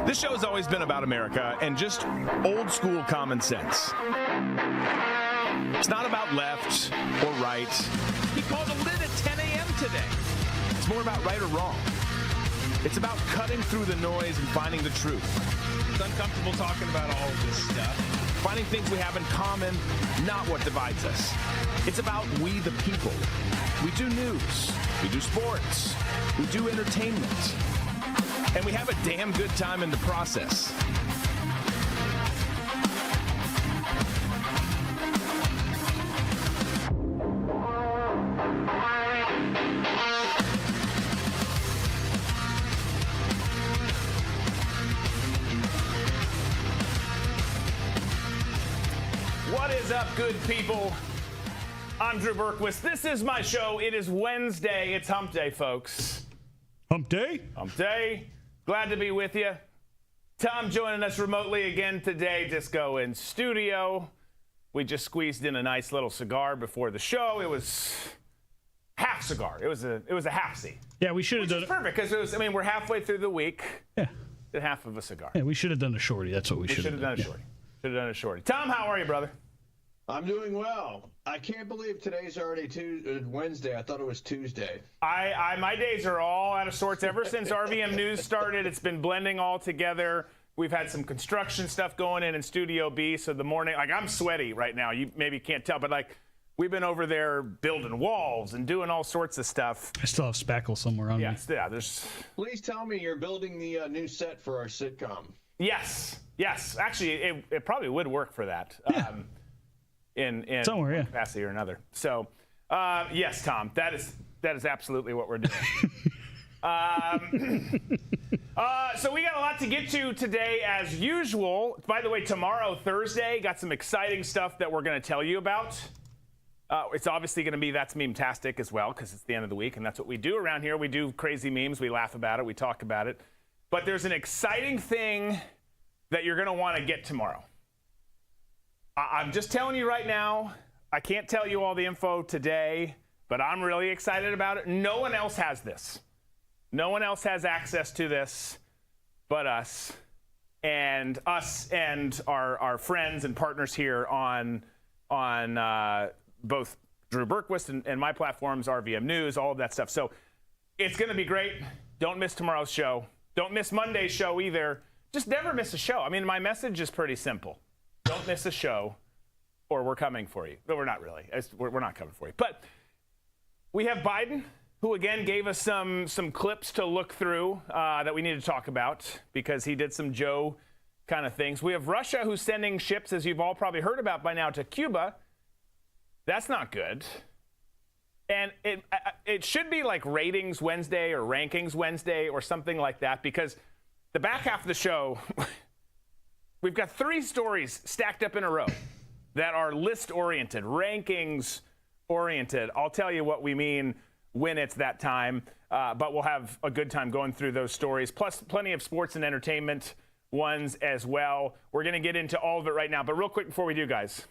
This show has always been about America and just old school common sense. It's not about left or right. He called a lid at 10 a.m. today. It's more about right or wrong. It's about cutting through the noise and finding the truth. It's uncomfortable talking about all of this stuff. Finding things we have in common, not what divides us. It's about we the people. We do news, we do sports, we do entertainment, and we have a damn good time in the process. What is up, good people? I'm Drew Berquist. This is my show. It is Wednesday. It's Hump Day, folks. Hump Day? Hump Day. Glad to be with you. Tom joining us remotely again today. Disco in studio. We just squeezed in a nice little cigar before the show. It was half cigar. It was a half-C. Yeah, we should have done it. Perfect, because we're halfway through the week. Yeah. Did half of a cigar. Yeah, we should have done a shorty. That's what we should Should have have done a shorty. Should have done a shorty. Tom, how are you, brother? I'm doing well. I can't believe today's already Wednesday. I thought it was Tuesday. My days are all out of sorts. Ever since RVM News started, it's been blending all together. We've had some construction stuff going in Studio B, so the morning, I'm sweaty right now. You maybe can't tell, but we've been over there building walls and doing all sorts of stuff. I still have spackle somewhere on me. Yeah, there's... Please tell me you're building the new set for our sitcom. Yes. Actually, it probably would work for that. Yeah. In somewhere, one capacity or another. So, yes, Tom, that is absolutely what we're doing. So we got a lot to get to today, as usual. By the way, tomorrow, Thursday, got some exciting stuff that we're going to tell you about. It's obviously going to be That's Meme-tastic as well, because it's the end of the week, and that's what we do around here. We do crazy memes. We laugh about it. We talk about it. But there's an exciting thing that you're going to want to get tomorrow. I'm just telling you right now, I can't tell you all the info today, but I'm really excited about it. No one else has this. No one else has access to this but us and our friends and partners here on both Drew Berquist and my platforms, RVM News, all of that stuff. So it's going to be great. Don't miss tomorrow's show. Don't miss Monday's show either. Just never miss a show. My message is pretty simple. Don't miss a show, or we're coming for you. But we're not really. We're not coming for you. But we have Biden, who again gave us some clips to look through that we need to talk about because he did some Joe kind of things. We have Russia, who's sending ships, as you've all probably heard about by now, to Cuba. That's not good. And it should be like Ratings Wednesday or Rankings Wednesday or something like that, because the back half of the show, we've got 3 stories stacked up in a row that are list-oriented, rankings-oriented. I'll tell you what we mean when it's that time, but we'll have a good time going through those stories, plus plenty of sports and entertainment ones as well. We're going to get into all of it right now, but real quick before we do, guys,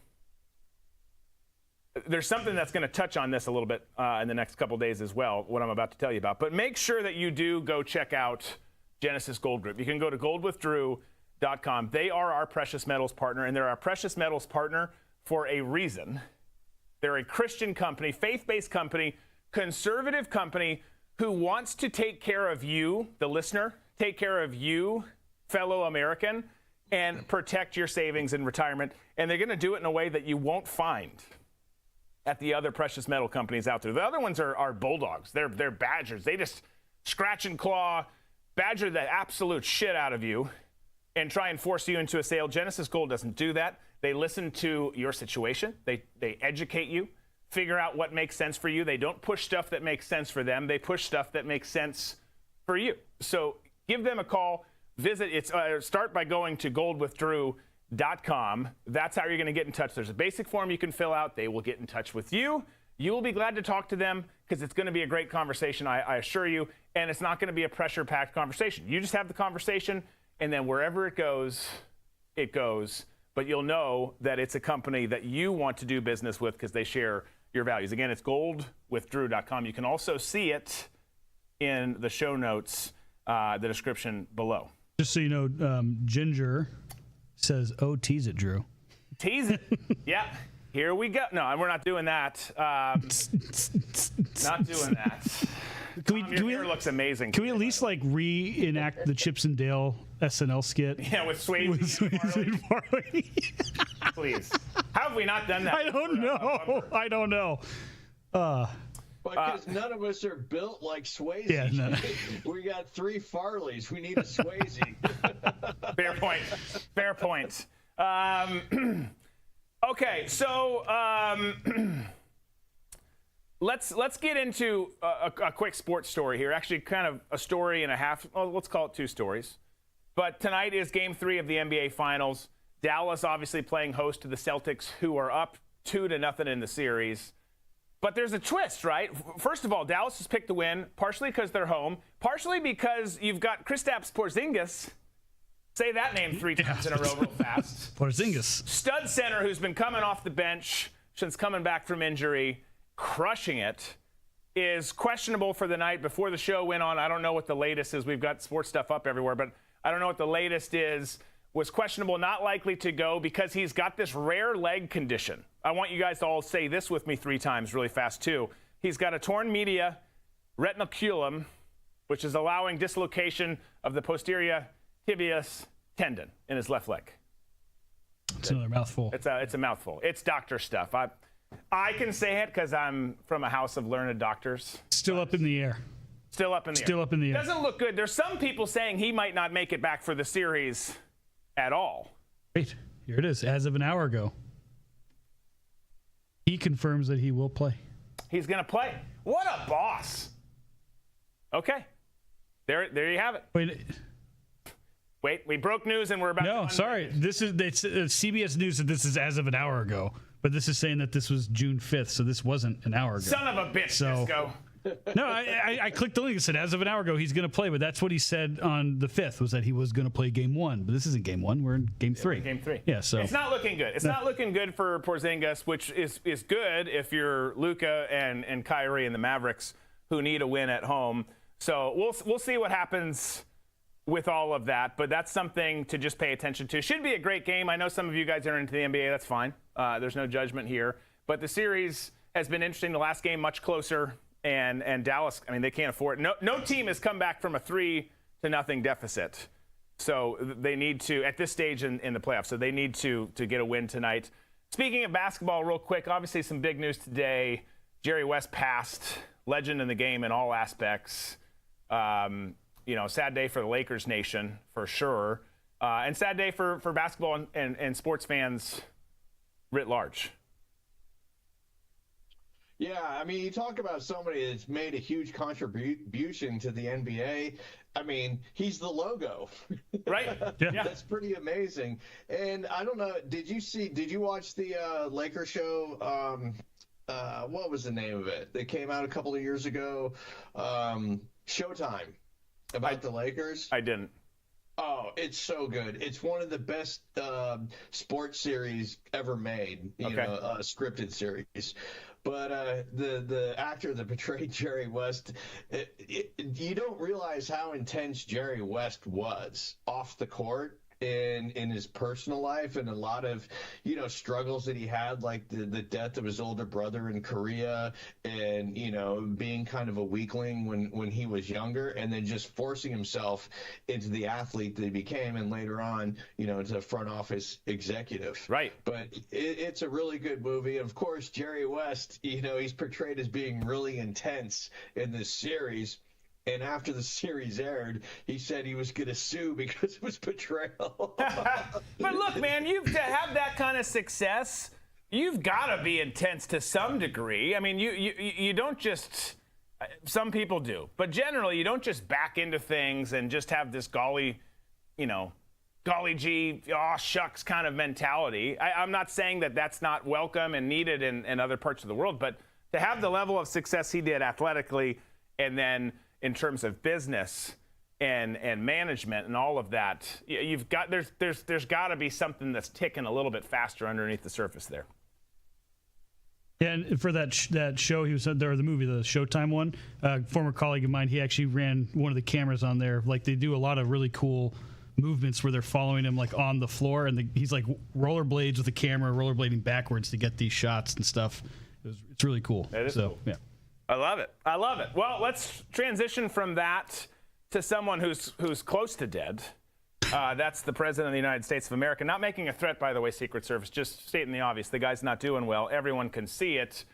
there's something that's going to touch on this a little bit in the next couple days as well, what I'm about to tell you about. But make sure that you do go check out Genesis Gold Group. You can go to goldwithdrew.com. They are our precious metals partner, and they're our precious metals partner for a reason. They're a Christian company, faith-based company, conservative company who wants to take care of you, the listener, take care of you, fellow American, and protect your savings in retirement. And they're going to do it in a way that you won't find at the other precious metal companies out there. The other ones are bulldogs. They're badgers. They just scratch and claw, badger the absolute shit out of you and try and force you into a sale. Genesis Gold doesn't do that. They listen to your situation. They educate you, figure out what makes sense for you. They don't push stuff that makes sense for them. They push stuff that makes sense for you. So give them a call. Start by going to goldwithdrew.com. That's how you're going to get in touch. There's a basic form you can fill out. They will get in touch with you. You will be glad to talk to them because it's going to be a great conversation, I assure you. And it's not going to be a pressure-packed conversation. You just have the conversation, and then wherever it goes, it goes. But you'll know that it's a company that you want to do business with because they share your values. Again, it's goldwithdrew.com. You can also see it in the show notes, the description below. Just so you know, Ginger says, "Oh, tease it, Drew." Tease it. Yeah. Here we go. No, we're not doing that. Not doing that. Your hair looks amazing. Can we at least like reenact the Chips and Dale SNL skit? Yeah, with Swayze and Farley. Please. How have we not done that? I don't know. I don't know. Because none of us are built like Swayze. Yeah, no. We got 3 Farleys. We need a Swayze. Fair point. Fair point. Okay, so let's get into a quick sports story here. Actually, kind of a story and a half. Well, let's call it 2 stories. But tonight is Game 3 of the NBA Finals. Dallas obviously playing host to the Celtics, who are up 2-0 in the series. But there's a twist, right? First of all, Dallas has picked to win, partially because they're home, partially because you've got Kristaps Porzingis. Say that name 3 times in a row real fast. Porzingis. Stud center who's been coming off the bench since coming back from injury, crushing it, is questionable for the night. Before the show went on, I don't know what the latest is. We've got sports stuff up everywhere, but I don't know what the latest is. Was questionable, not likely to go because he's got this rare leg condition. I want you guys to all say this with me 3 times really fast, too. He's got a torn media retinaculum, which is allowing dislocation of the posterior tibius tendon in his left leg. It's another mouthful. It's a mouthful. It's doctor stuff. I can say it because I'm from a house of learned doctors. Still up in the air. Still up in the air. Still up in the air. Doesn't look good. There's some people saying he might not make it back for the series at all. Wait, here it is. As of an hour ago, he confirms that he will play. He's going to play. What a boss. Okay. There you have it. Wait, we broke news and we're about to... No, sorry. It's CBS News that this is as of an hour ago, but this is saying that this was June 5th, so this wasn't an hour ago. Son of a bitch, Disco. No, I clicked the link and said as of an hour ago he's going to play, but that's what he said on the 5th, was that he was going to play Game 1. But this isn't Game 1. We're in Game 3. Game 3. Yeah, so... It's not looking good. It's not looking good for Porzingis, which is good if you're Luka and Kyrie and the Mavericks, who need a win at home. So we'll see what happens with all of that, but that's something to just pay attention to. Should be a great game. I know some of you guys are into the NBA. That's fine. There's no judgment here. But the series has been interesting. The last game much closer, and Dallas, I mean, they can't afford it. No team has come back from a 3-0 deficit. So they need to, at this stage in the playoffs, so they need to get a win tonight. Speaking of basketball, real quick, obviously some big news today. Jerry West passed, legend in the game in all aspects. Sad day for the Lakers nation, for sure. And sad day for basketball and sports fans writ large. Yeah, I mean, you talk about somebody that's made a huge contribution to the NBA. I mean, he's the logo. Right. Yeah. That's pretty amazing. And I don't know, did you watch the Lakers show? What was the name of it? That came out a couple of years ago. Showtime. About the Lakers? I didn't. Oh, it's so good. It's one of the best sports series ever made, scripted series. But the actor that portrayed Jerry West, you don't realize how intense Jerry West was off the court in his personal life, and a lot of struggles that he had, like the death of his older brother in Korea, and being kind of a weakling when he was younger, and then just forcing himself into the athlete that he became, and later on into a front office executive. Right. But it's a really good movie. Of course, Jerry West, he's portrayed as being really intense in this series. And after the series aired, he said he was going to sue because it was betrayal. But look, man, to have that kind of success, you've got to be intense to some degree. I mean, you don't just – some people do. But generally, you don't just back into things and just have this golly gee, aw shucks kind of mentality. I'm not saying that that's not welcome and needed in other parts of the world, but to have the level of success he did athletically, and then – in terms of business and management and all of that, you've got there's got to be something that's ticking a little bit faster underneath the surface there. And for that show, he was there, the movie, the Showtime one. Former colleague of mine, he actually ran one of the cameras on there. Like, they do a lot of really cool movements where they're following him like on the floor, and he's like rollerblades with the camera, rollerblading backwards to get these shots and stuff. It's really cool. That is cool. Yeah. I love it. I love it. Well, let's transition from that to someone who's close to dead. That's the President of the United States of America. Not making a threat, by the way, Secret Service, just stating the obvious. The guy's not doing well. Everyone can see it.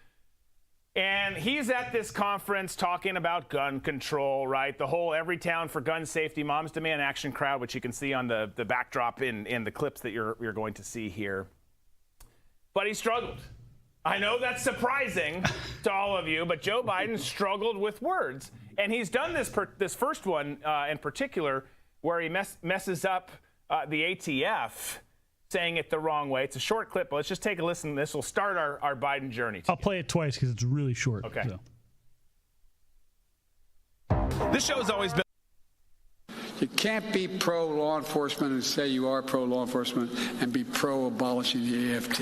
And he's at this conference talking about gun control, right? The whole Every Town for Gun Safety, Moms Demand Action crowd, which you can see on the backdrop in the clips that you're going to see here. But he struggled. I know that's surprising to all of you, but Joe Biden struggled with words. And he's done this first one in particular where he messes up the ATF, saying it the wrong way. It's a short clip, but let's just take a listen. This will start our Biden journey. I'll play it twice because it's really short. Okay. So. This show has always been. You can't be pro law enforcement and say you are pro law enforcement and be pro abolishing the AFT.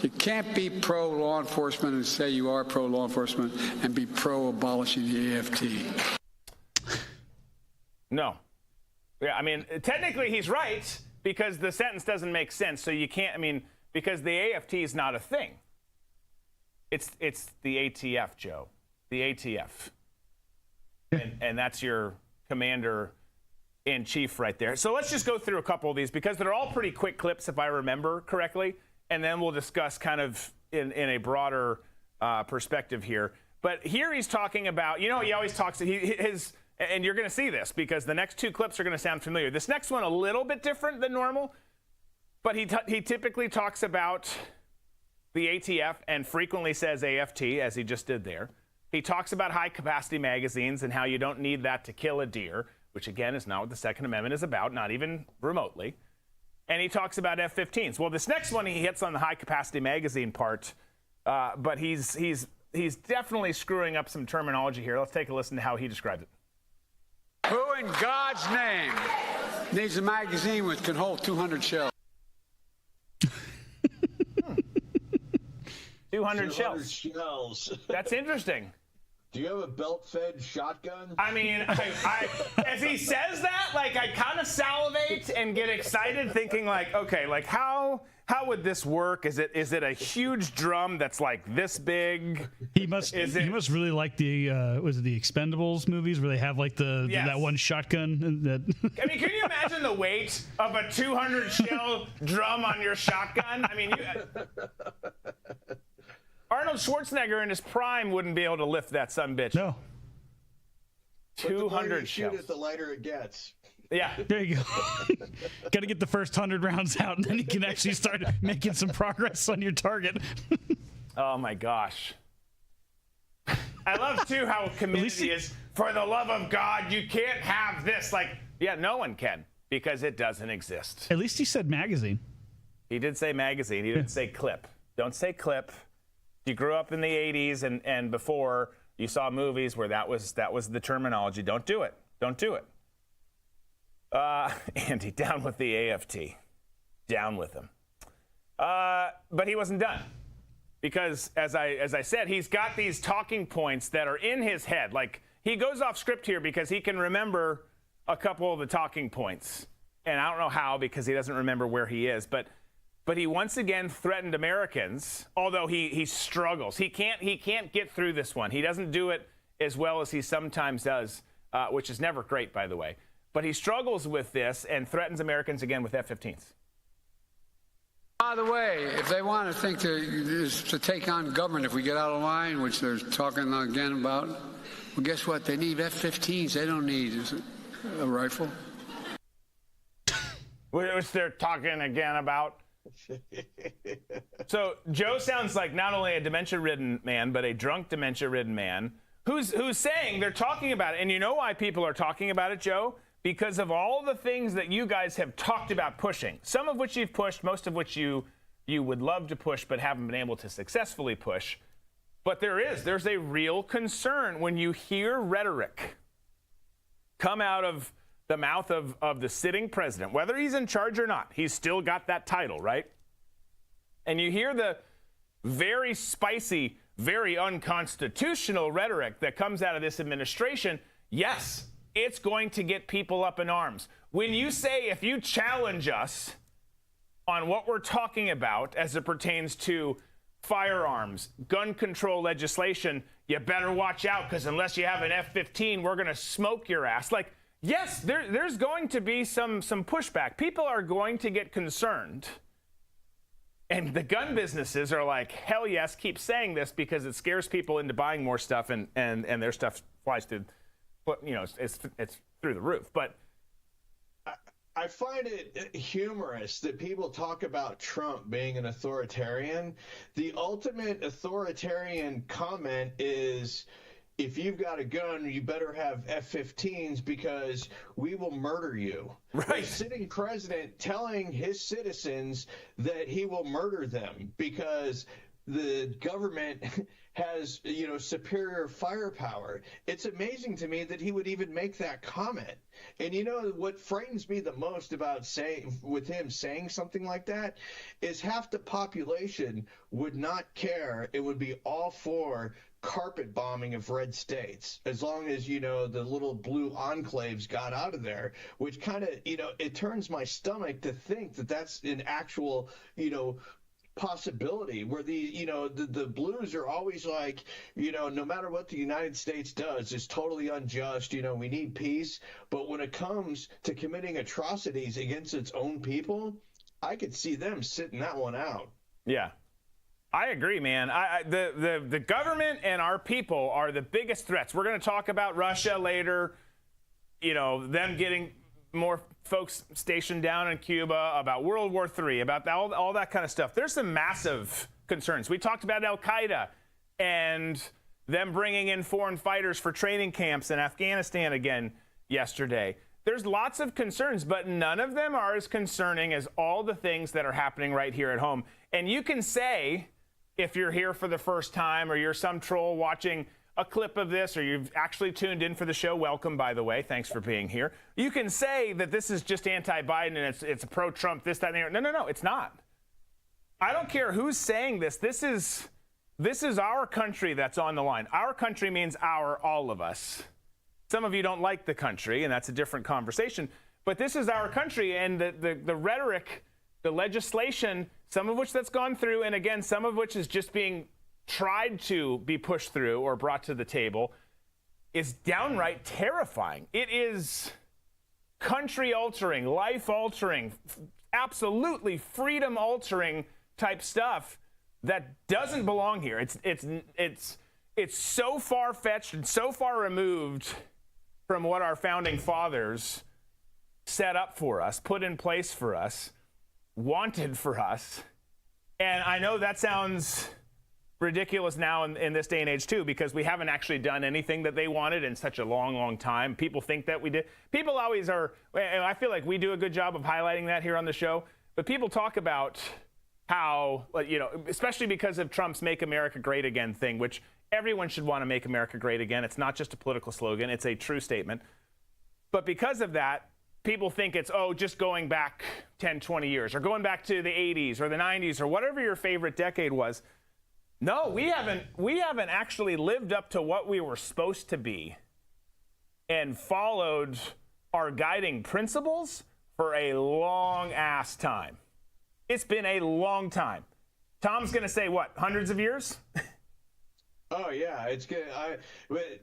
You can't be pro law enforcement and say you are pro law enforcement and be pro abolishing the AFT. No. Yeah, I mean, technically he's right because the sentence doesn't make sense. So you can't, I mean, because the AFT is not a thing. It's the ATF, Joe. The ATF. And that's your commander in chief right there. So let's just go through a couple of these because they're all pretty quick clips if I remember correctly. And then we'll discuss kind of in a broader perspective here. But here he's talking about, he always talks, and you're going to see this because the next two clips are going to sound familiar. This next one a little bit different than normal, but he typically talks about the ATF and frequently says AFT, as he just did there. He talks about high-capacity magazines and how you don't need that to kill a deer, which, again, is not what the Second Amendment is about, not even remotely. And he talks about F-15s. Well, this next one, he hits on the high-capacity magazine part, but he's definitely screwing up some terminology here. Let's take a listen to how he describes it. Who in God's name needs a magazine which can hold 200 shells? 200 shells. That's interesting. Do you have a belt-fed shotgun? I mean, I as he says that, like, I kind of salivate and get excited thinking, like, okay, like, how would this work? Is it a huge drum that's like this big? He must really like the was it the Expendables movies where they have like that one shotgun that I mean, can you imagine the weight of a 200 shell drum on your shotgun? I mean, Arnold Schwarzenegger in his prime wouldn't be able to lift that sumbitch. No. 200 shoot shells. it, the lighter it gets. Yeah. There you go. Got to get the first 100 rounds out, and then you can actually start making some progress on your target. Oh my gosh. I love too how committed he is. For the love of God, you can't have this. Like, yeah, no one can because it doesn't exist. At least he said magazine. He did say magazine. He didn't say clip. Don't say clip. You grew up in the 80s and before, you saw movies where that was the terminology. Don't do it. Don't do it. Andy, down with the AFT. Down with him. But he wasn't done. Because as I said, he's got these talking points that are in his head. Like, he goes off script here because he can remember a couple of the talking points. And I don't know how because he doesn't remember where he is. But he once again threatened Americans, although he struggles. He can't get through this one. He doesn't do it as well as he sometimes does, which is never great, by the way. But he struggles with this and threatens Americans again with F-15s. By the way, if they want to think to take on government, if we get out of line, which they're talking again about, well, guess what? They need F-15s. They don't need a rifle. Which they're talking again about. So Joe sounds like not only a dementia-ridden man, but a drunk dementia-ridden man who's saying they're talking about it. And you know why people are talking about it, Joe? Because of all the things that you guys have talked about pushing, some of which you've pushed, most of which you would love to push but haven't been able to successfully push. But there's a real concern when you hear rhetoric come out of the mouth of the sitting president, whether he's in charge or not. He's still got that title, right? And you hear the very spicy, very unconstitutional rhetoric that comes out of this administration. Yes, it's going to get people up in arms. when you say if you challenge us on what we're talking about as it pertains to firearms, gun control legislation, you better watch out, because unless you have an F-15, we're going to smoke your ass. Like, yes, there's going to be some pushback. People are going to get concerned. And the gun businesses are like, hell yes, keep saying this, because it scares people into buying more stuff, and their stuff flies through, it's through the roof. But I find it humorous that people talk about Trump being an authoritarian. The ultimate authoritarian comment is, if you've got a gun, you better have F-15s because we will murder you. Right. The sitting president telling his citizens that he will murder them because the government has, superior firepower. It's amazing to me that he would even make that comment. And what frightens me the most about him saying something like that is half the population would not care. It would be all for carpet bombing of red states, as long as, the little blue enclaves got out of there, which kind of, it turns my stomach to think that that's an actual, possibility, where the blues are always like, no matter what the United States does, it's totally unjust. We need peace. But when it comes to committing atrocities against its own people, I could see them sitting that one out. yeah, I agree, man. The government and our people are the biggest threats. We're going to talk about Russia later, them getting more folks stationed down in Cuba, about World War III, about all that kind of stuff. There's some massive concerns. We talked about Al-Qaeda and them bringing in foreign fighters for training camps in Afghanistan again yesterday. There's lots of concerns, but none of them are as concerning as all the things that are happening right here at home. And you can say, if you're here for the first time, or you're some troll watching a clip of this, or you've actually tuned in for the show, welcome, by the way. Thanks for being here. You can say that this is just anti-Biden and it's pro-Trump, this, that, and the other. No, it's not. I don't care who's saying this. This is our country that's on the line. Our country means all of us. Some of you don't like the country, and that's a different conversation. But this is our country, and the rhetoric, the legislation, some of which that's gone through, and again, some of which is just being tried to be pushed through or brought to the table, is downright terrifying. It is country-altering, life-altering, absolutely freedom-altering type stuff that doesn't belong here. It's so far-fetched and so far removed from what our founding fathers set up for us, put in place for us, wanted for us. And I know that sounds ridiculous now in this day and age too, because we haven't actually done anything that they wanted in such a long time. People think that we did. People always are, and I feel like we do a good job of highlighting that here on the show, but people talk about how, especially because of Trump's Make America Great Again thing, which everyone should want to make America great again. It's not just a political slogan. It's a true statement. But because of that, people think it's, just going back 10, 20 years, or going back to the 80s or the 90s or whatever your favorite decade was. No, we haven't actually lived up to what we were supposed to be and followed our guiding principles for a long ass time. It's been a long time. Tom's going to say what, hundreds of years? Oh yeah, it's good.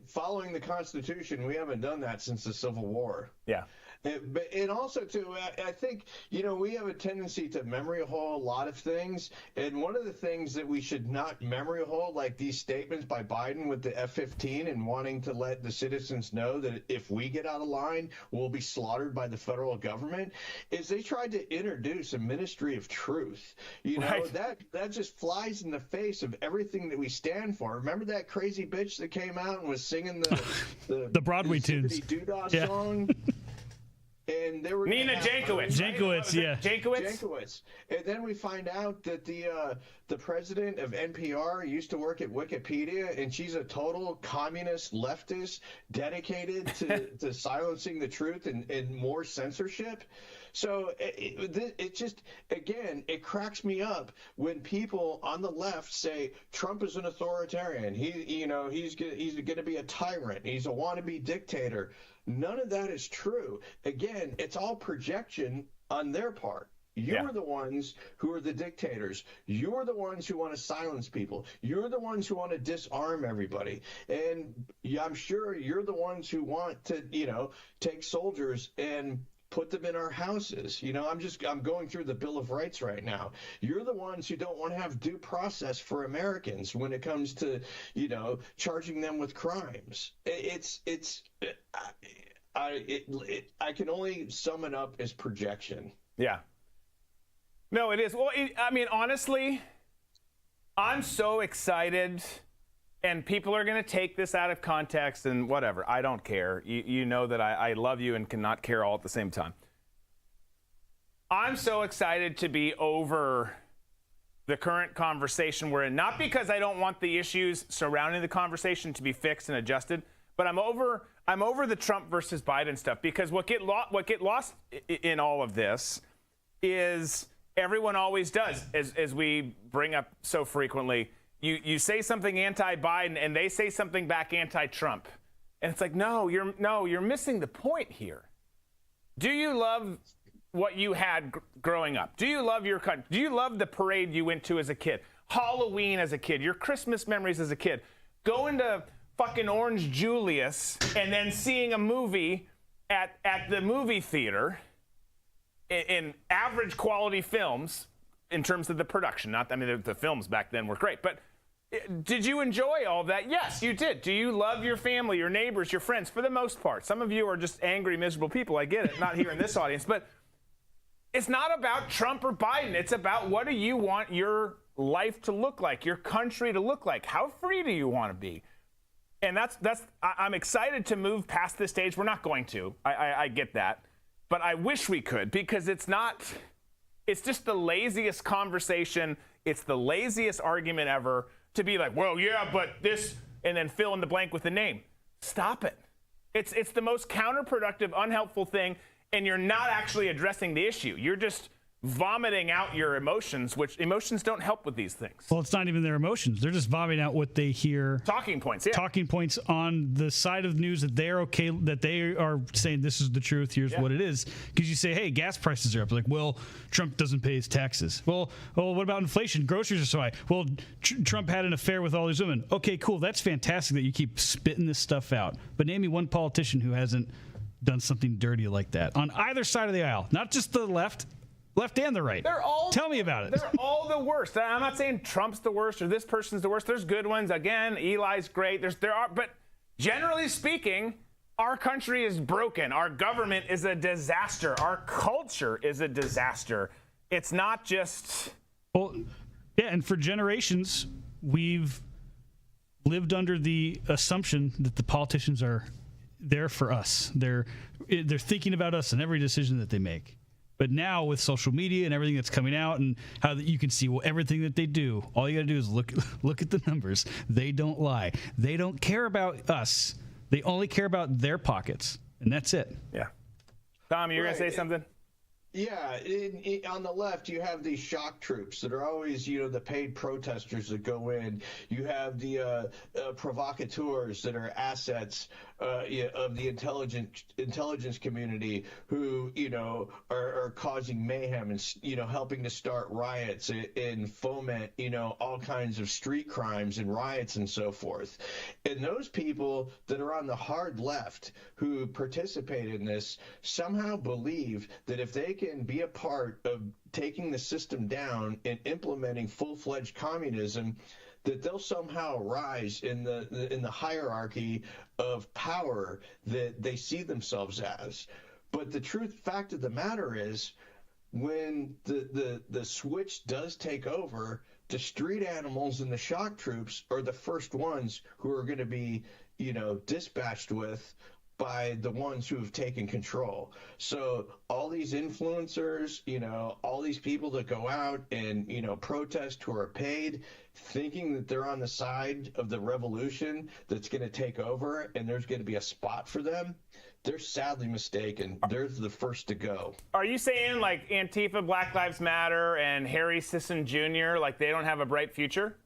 Following the Constitution, we haven't done that since the Civil War. Yeah. And also, too, I think, we have a tendency to memory hole a lot of things. And one of the things that we should not memory hole, like these statements by Biden with the F-15 and wanting to let the citizens know that if we get out of line, we'll be slaughtered by the federal government, is they tried to introduce a ministry of truth. Right. That just flies in the face of everything that we stand for. Remember that crazy bitch that came out and was singing the Broadway tunes, Doodah song? And there were Nina Jankowicz. Jankowicz, yeah. Jankowicz. And then we find out that the president of NPR used to work at Wikipedia, and she's a total communist leftist dedicated to silencing the truth and more censorship. So it just, again, it cracks me up when people on the left say Trump is an authoritarian. He's going to be a tyrant. He's a wannabe dictator. None of that is true. Again, it's all projection on their part. You're the ones who are the dictators. You're the ones who want to silence people. You're the ones who want to disarm everybody. And I'm sure you're the ones who want to, take soldiers and put them in our houses. I'm going through the Bill of Rights right now. You're the ones who don't want to have due process for Americans when it comes to, charging them with crimes. I can only sum it up as projection. Yeah. No, it is. Well, honestly, I'm so excited, and people are going to take this out of context and whatever. I don't care. You know that I love you and cannot care all at the same time. I'm so excited to be over the current conversation we're in, not because I don't want the issues surrounding the conversation to be fixed and adjusted, but I'm over the Trump versus Biden stuff, because what get lost in all of this is everyone always does, as we bring up so frequently. You say something anti-Biden and they say something back anti-Trump, and it's like, no, you're missing the point here. Do you love what you had growing up? Do you love your country? Do you love the parade you went to as a kid? Halloween as a kid? Your Christmas memories as a kid? Going to fucking Orange Julius and then seeing a movie at the movie theater in average quality films in terms of the production. The films back then were great, but did you enjoy all of that? Yes, you did. Do you love your family, your neighbors, your friends? For the most part. Some of you are just angry, miserable people. I get it. Not here in this audience, but it's not about Trump or Biden. It's about, what do you want your life to look like, your country to look like? How free do you want to be? And I'm excited to move past this stage. We're not going to. I get that. But I wish we could, because it's just the laziest conversation. It's the laziest argument ever to be like, well, yeah, but this, and then fill in the blank with the name. Stop it. It's the most counterproductive, unhelpful thing, and you're not actually addressing the issue. You're just vomiting out your emotions, which emotions don't help with these things. Well, it's not even their emotions. They're just vomiting out what they hear. Talking points, yeah. Talking points on the side of the news that they're okay, that they are saying this is the truth, here's what it is. Because you say, hey, gas prices are up. Like, well, Trump doesn't pay his taxes. Well, what about inflation? Groceries are so high. Well, Trump had an affair with all these women. Okay, cool. That's fantastic that you keep spitting this stuff out. But name me one politician who hasn't done something dirty like that on either side of the aisle. Not just the left and the right. Tell me about it. They're all the worst. I'm not saying Trump's the worst or this person's the worst. There's good ones. Again, Eli's great. But generally speaking, our country is broken. Our government is a disaster. Our culture is a disaster. It's not just. Well, yeah, and for generations, we've lived under the assumption that the politicians are there for us. They're thinking about us in every decision that they make. But now with social media and everything that's coming out, and how that you can see everything that they do, all you got to do is look at the numbers. They don't lie. They don't care about us. They only care about their pockets, and that's it. Yeah. Tom, you're going to say something? Yeah, on the left, you have these shock troops that are always, the paid protesters that go in. You have the provocateurs that are assets of the intelligence community who, are causing mayhem and, helping to start riots and foment, all kinds of street crimes and riots and so forth. And those people that are on the hard left who participate in this somehow believe that if they can be a part of taking the system down and implementing full-fledged communism, that they'll somehow rise in the hierarchy of power that they see themselves as. But the fact of the matter is, when the switch does take over, the street animals and the shock troops are the first ones who are going to be, dispatched with by the ones who have taken control. So all these influencers, all these people that go out and, protest who are paid, thinking that they're on the side of the revolution that's going to take over and there's going to be a spot for them, they're sadly mistaken. They're the first to go. Are you saying like Antifa, Black Lives Matter, and Harry Sisson Jr., like they don't have a bright future?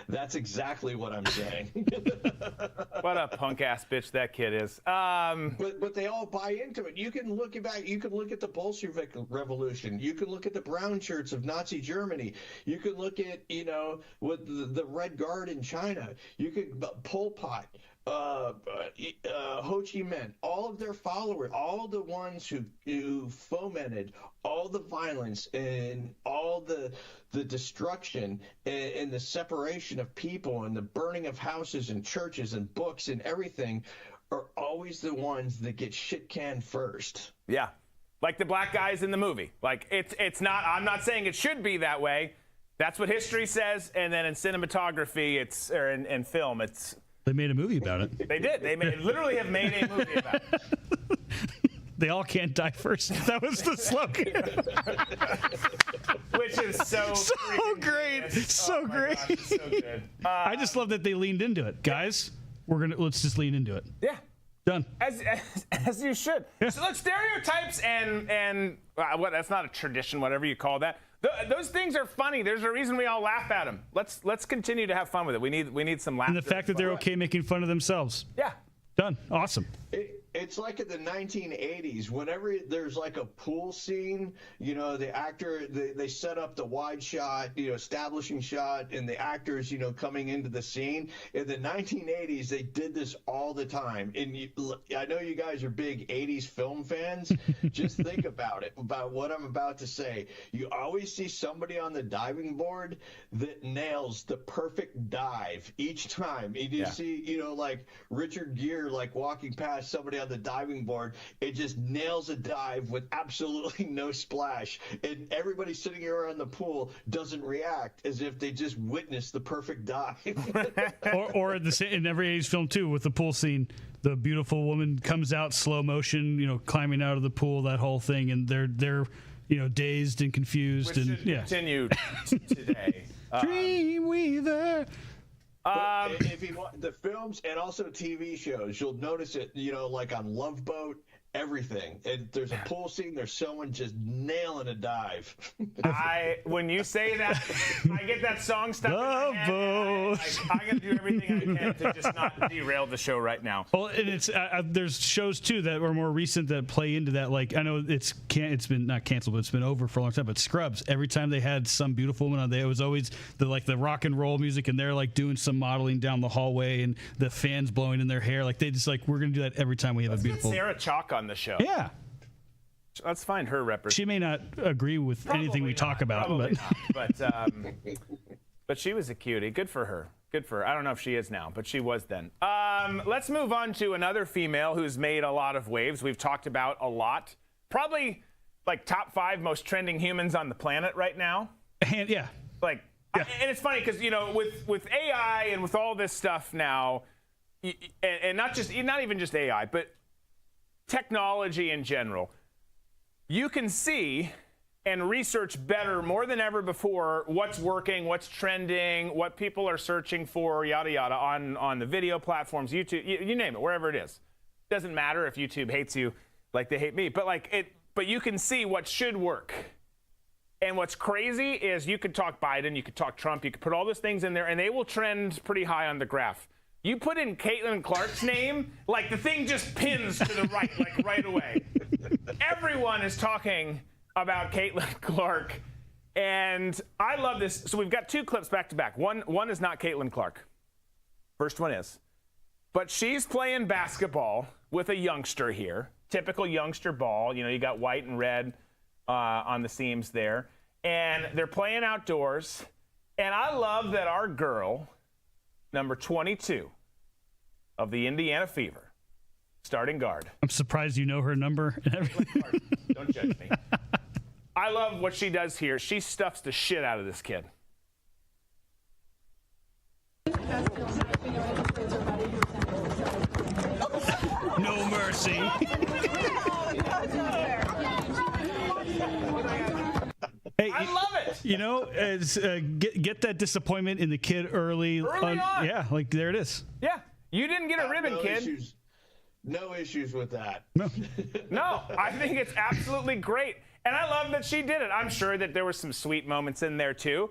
That's exactly what I'm saying. What a punk ass bitch that kid is. But they all buy into it. You can look back. You can look at the Bolshevik Revolution. You can look at the brown shirts of Nazi Germany. You can look at with the Red Guard in China. You could Pol Pot. Ho Chi Minh, all of their followers, all the ones who fomented all the violence and all the destruction and the separation of people and the burning of houses and churches and books and everything are always the ones that get shit canned first. Yeah, like the black guys in the movie. Like it's not. I'm not saying it should be that way. That's what history says, and then in cinematography, or in film, it's. They made a movie about it. They did. They literally have made a movie about it. They all can't die first. That was the slogan. Which is so great. So great. God, it's so good. I just love that they leaned into it. Guys, let's just lean into it. Yeah. Done. As you should. Yeah. So look, stereotypes and what? That's not a tradition, whatever you call that. Those things are funny. There's a reason we all laugh at them. Let's continue to have fun with it. We need some laughter. And the fact that they're okay making fun of themselves. Yeah. Done. Awesome. It's like in the 1980s, whenever there's like a pool scene, the actor, they set up the wide shot, establishing shot, and the actors, coming into the scene. In the 1980s, they did this all the time. And I know you guys are big 80s film fans. Just think about what I'm about to say. You always see somebody on the diving board that nails the perfect dive each time. And you see, like Richard Gere, like walking past somebody on the diving board, it just nails a dive with absolutely no splash, and everybody sitting around the pool doesn't react as if they just witnessed the perfect dive. or in every 80s film too, with the pool scene, the beautiful woman comes out slow motion, climbing out of the pool, that whole thing, and they're dazed and confused. Which and should continue today. Dreamweaver. If you want the films and also TV shows, you'll notice it, like on Love Boat, everything. And there's a pool scene, there's someone just nailing a dive. When you say that, I get that song stuck in my head. Boat. I'm going to do everything I can to just not derail the show right now. Well, and it's there's shows too that are more recent that play into that. Like I know it's been not canceled, but it's been over for a long time. But Scrubs, every time they had some beautiful woman on there, it was always the rock and roll music, and they're like doing some modeling down the hallway, and the fans blowing in their hair. Like they just we're gonna do that every time we have a beautiful. Get Sarah Chalk on the show. Yeah. Let's find her representation. She may not agree with anything we talk about, but she was a cutie. Good for her. Good for her. I don't know if she is now, but she was then. Let's move on to another female who's made a lot of waves. We've talked about a lot. Probably like top 5 most trending humans on the planet right now. Yeah. And it's funny because with AI and with all this stuff now, and not even just AI, but technology in general, you can see and research better more than ever before what's working, what's trending, what people are searching for, yada yada, on the video platforms, YouTube, you name it, wherever it is. Doesn't matter if YouTube hates you like they hate me, but you can see what should work. And what's crazy is you could talk Biden, you could talk Trump, you could put all those things in there, and they will trend pretty high on the graph. You put in Caitlin Clark's name, the thing just pins to the right, right away. Everyone is talking about Caitlin Clark, and I love this. So we've got 2 clips back to back. One is not Caitlin Clark. First one is. But she's playing basketball with a youngster here. Typical youngster ball. You got white and red on the seams there. And they're playing outdoors. And I love that our girl, number 22 of the Indiana Fever, starting guard. I'm surprised you know her number and everything. Don't judge me. I love what she does here. She stuffs the shit out of this kid. No mercy. Hey, I love it. Get that disappointment in the kid early on. Yeah, there it is. Yeah, you didn't get a ribbon, kid. No issues with that. No. No, I think it's absolutely great. And I love that she did it. I'm sure that there were some sweet moments in there too.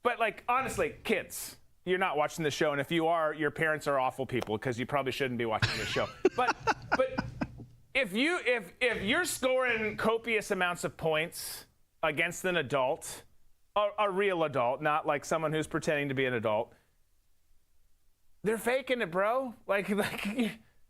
But like, honestly, kids, you're not watching the show. And if you are, your parents are awful people because you probably shouldn't be watching the show. But if you're scoring copious amounts of points against an adult, a real adult, not like someone who's pretending to be an adult, they're faking it, bro.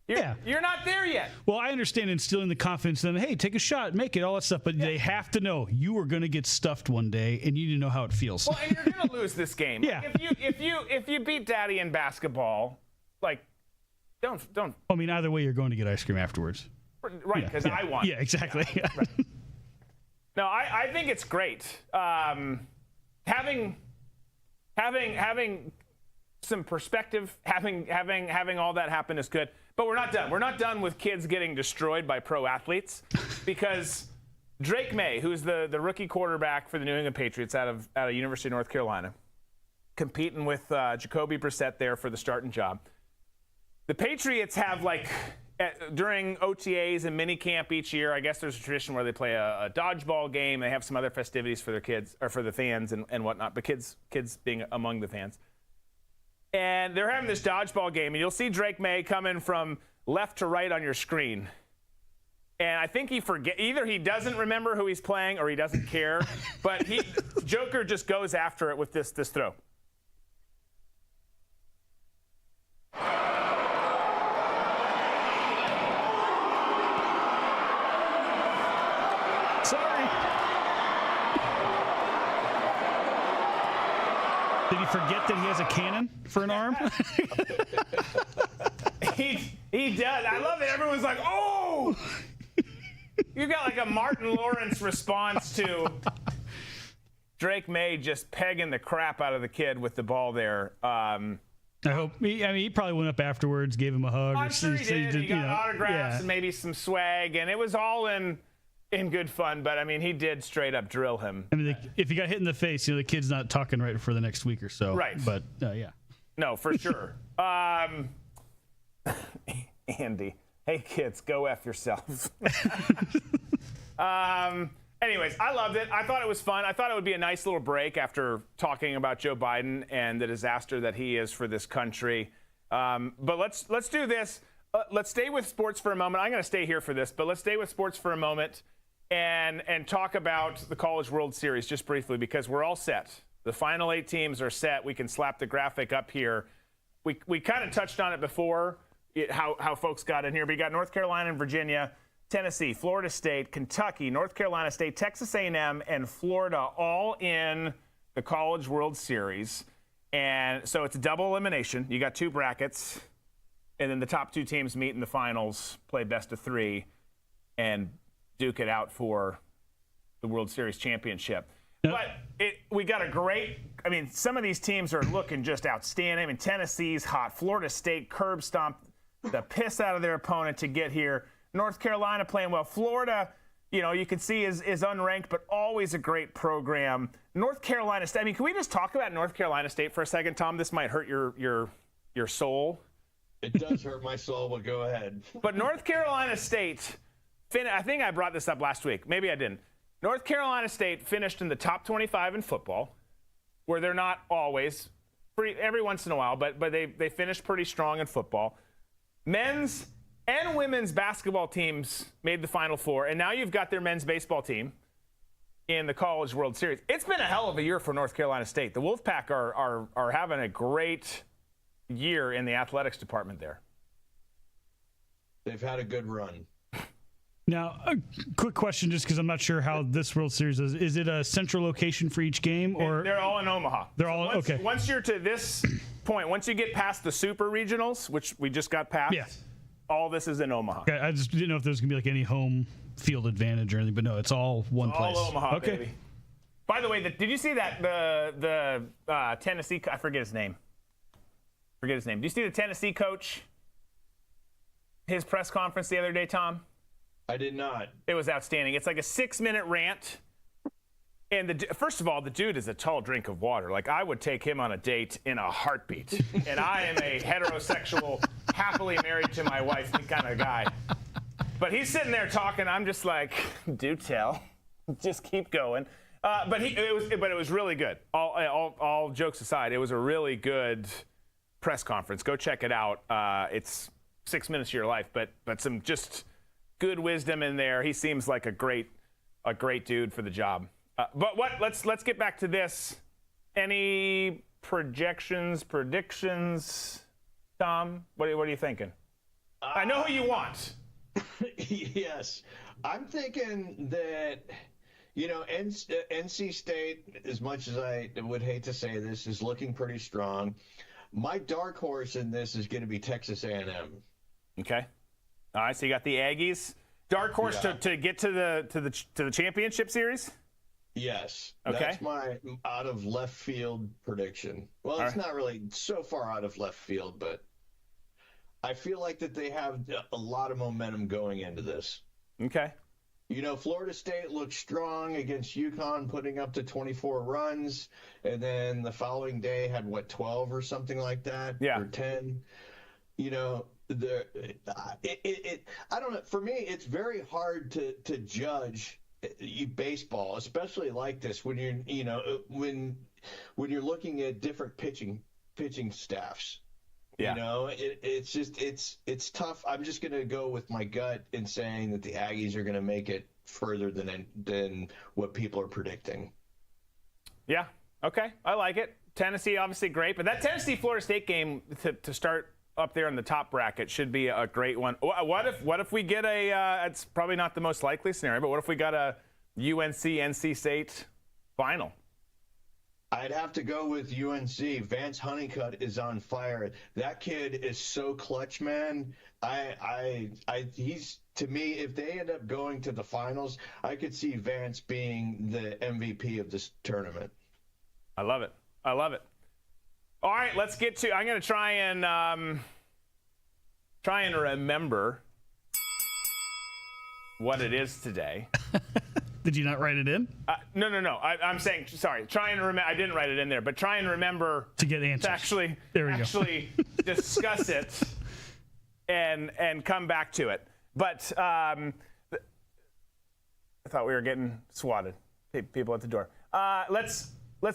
You're not there yet. Well, I understand instilling the confidence then, hey, take a shot, make it, all that stuff, but they have to know you are going to get stuffed one day, and you need to know how it feels. Well, and you're going to lose this game. Yeah. If you beat Daddy in basketball, like, don't. I mean, either way, you're going to get ice cream afterwards. Right, because I won. Yeah, exactly. Yeah, right. No, I think it's great. Having some perspective, having all that happen is good. But we're not done. We're not done with kids getting destroyed by pro athletes, because Drake Maye, who's the rookie quarterback for the New England Patriots out of University of North Carolina, competing with Jacoby Brissett there for the starting job. The Patriots have, like, during OTAs and mini camp each year, I guess there's a tradition where they play a dodgeball game. They have some other festivities for their kids or for the fans and whatnot, but kids being among the fans. And they're having this dodgeball game, and you'll see Drake Maye coming from left to right on your screen. And I think either he doesn't remember who he's playing or he doesn't care, but Joker just goes after it with this throw. Sorry. Did he forget that he has a cannon for an arm? He does. I love it. Everyone's like, oh! You got like a Martin Lawrence response to Drake Maye just pegging the crap out of the kid with the ball there. I hope. He probably went up afterwards, gave him a hug. I'm sure he did. He got autographs and maybe some swag, and it was all in good fun. But I mean, he did straight up drill him. I mean, if he got hit in the face, the kid's not talking right for the next week or so. Right. But yeah. No, for sure. Andy, hey kids, go F yourselves. Anyways, I loved it. I thought it was fun. I thought it would be a nice little break after talking about Joe Biden and the disaster that he is for this country. But let's do this. Let's stay with sports for a moment. I'm going to stay here for this, but let's stay with sports for a moment and talk about the College World Series just briefly, because we're all set. The final 8 teams are set. We can slap the graphic up here. We kind of touched on it before, how folks got in here, but you got North Carolina and Virginia, Tennessee, Florida State, Kentucky, North Carolina State, Texas A&M, and Florida all in the College World Series. And so it's a double elimination. You got 2 brackets, and then the top 2 teams meet in the finals, play best of 3, and duke it out for the World Series championship. But we got some of these teams are looking just outstanding. I mean, Tennessee's hot. Florida State curb stomped the piss out of their opponent to get here. North Carolina playing well. Florida, you can see is unranked, but always a great program. North Carolina State. I mean, can we just talk about North Carolina State for a second, Tom? This might hurt your soul. It does hurt my soul, but go ahead. But North Carolina State, I think I brought this up last week. Maybe I didn't. North Carolina State finished in the top 25 in football, where they're not always, every once in a while, but they finished pretty strong in football. Men's and women's basketball teams made the Final Four, and now you've got their men's baseball team in the College World Series. It's been a hell of a year for North Carolina State. The Wolfpack are having a great year in the athletics department there. They've had a good run. Now, a quick question, just because I'm not sure how this World Series is. Is it a central location for each game, or they're all in Omaha? They're all okay. Once you're to this point, once you get past the super regionals, which we just got past, all this is in Omaha. Okay, I just didn't know if there's gonna be like any home field advantage or anything, but no, it's all one place. All Omaha, baby. By the way, did you see that the Tennessee? I forget his name. Did you see the Tennessee coach? His press conference the other day, Tom? I did not. It was outstanding. It's like a 6-minute rant And first of all, the dude is a tall drink of water. Like, I would take him on a date in a heartbeat. And I am a heterosexual, happily married to my wife kind of guy. But he's sitting there talking. I'm just like, do tell. Just keep going. But it was really good. All jokes aside, it was a really good press conference. Go check it out. It's 6 minutes of your life, but some just good wisdom in there. He seems like a great dude for the job. But let's get back to this. Any predictions, Tom? What are you thinking? I know who you want. Yes, I'm thinking that, NC State, as much as I would hate to say this, is looking pretty strong. My dark horse in this is going to be Texas A&M. Okay. All right. So you got the Aggies. Dark horse to get to the championship series. Yes. Okay. That's my out of left field prediction. Well, it's not really so far out of left field, but I feel like that they have a lot of momentum going into this. Okay. Florida State looked strong against UConn, putting up to 24 runs, and then the following day had 12 or something like that, or 10. I don't know. For me, it's very hard to judge baseball, especially like this, when you're when you're looking at different pitching staffs. Yeah. It's tough. I'm just going to go with my gut in saying that the Aggies are going to make it further than what people are predicting. Yeah. Okay. I like it. Tennessee, obviously great, but that Tennessee-Florida State game to start up there in the top bracket should be a great one. What if we get it's probably not the most likely scenario, but what if we got a UNC-NC State final? I'd have to go with UNC. Vance Honeycutt is on fire. That kid is so clutch, man. He's, to me, if they end up going to the finals, I could see Vance being the MVP of this tournament. I love it. All right, let's get to. I'm going to try and remember what it is today. Did you not write it in? No. I'm saying, sorry. Try and remember. I didn't write it in there, but try and remember to get answers. To actually discuss it and come back to it. But I thought we were getting swatted. People at the door. Let's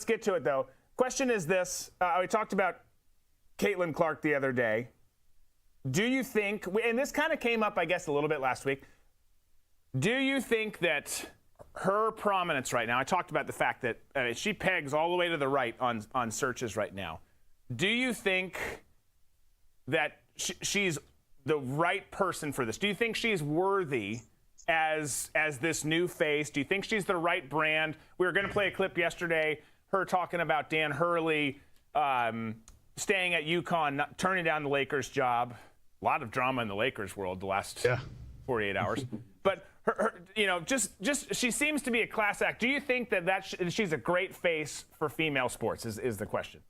get to it though. Question is this: we talked about Caitlin Clark the other day. Do you think? And this kind of came up, I guess, a little bit last week. Do you think that her prominence right now, I talked about the fact that she pegs all the way to the right on searches right now. Do you think that she's the right person for this? Do you think she's worthy as this new face? Do you think she's the right brand? We were going to play a clip yesterday, her talking about Dan Hurley staying at UConn, turning down the Lakers job. A lot of drama in the Lakers world the last 48 hours. But her just she seems to be a class act. Do you think that she's a great face for female sports is the question?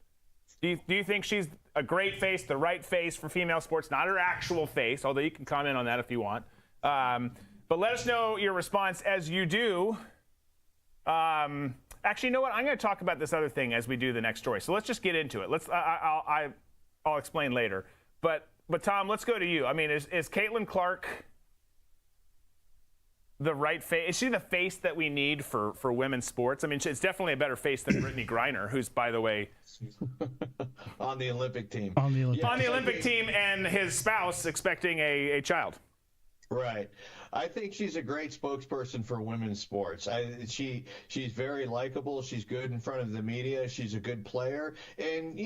Do you think she's a great face, the right face for female sports, not her actual face, although you can comment on that if you want. But let us know your response as you do. Actually, you know what? I'm going to talk about this other thing as we do the next story. So let's just get into it. I'll explain later. But Tom, let's go to you. I mean, is Caitlin Clark the right face? Is she the face that we need for women's sports? I mean, it's definitely a better face than Brittany Griner, who's, by the way, on the Olympic team. On the Olympic team, and his spouse expecting a child. Right. I think she's a great spokesperson for women's sports. She's very likable. She's good in front of the media. She's a good player, and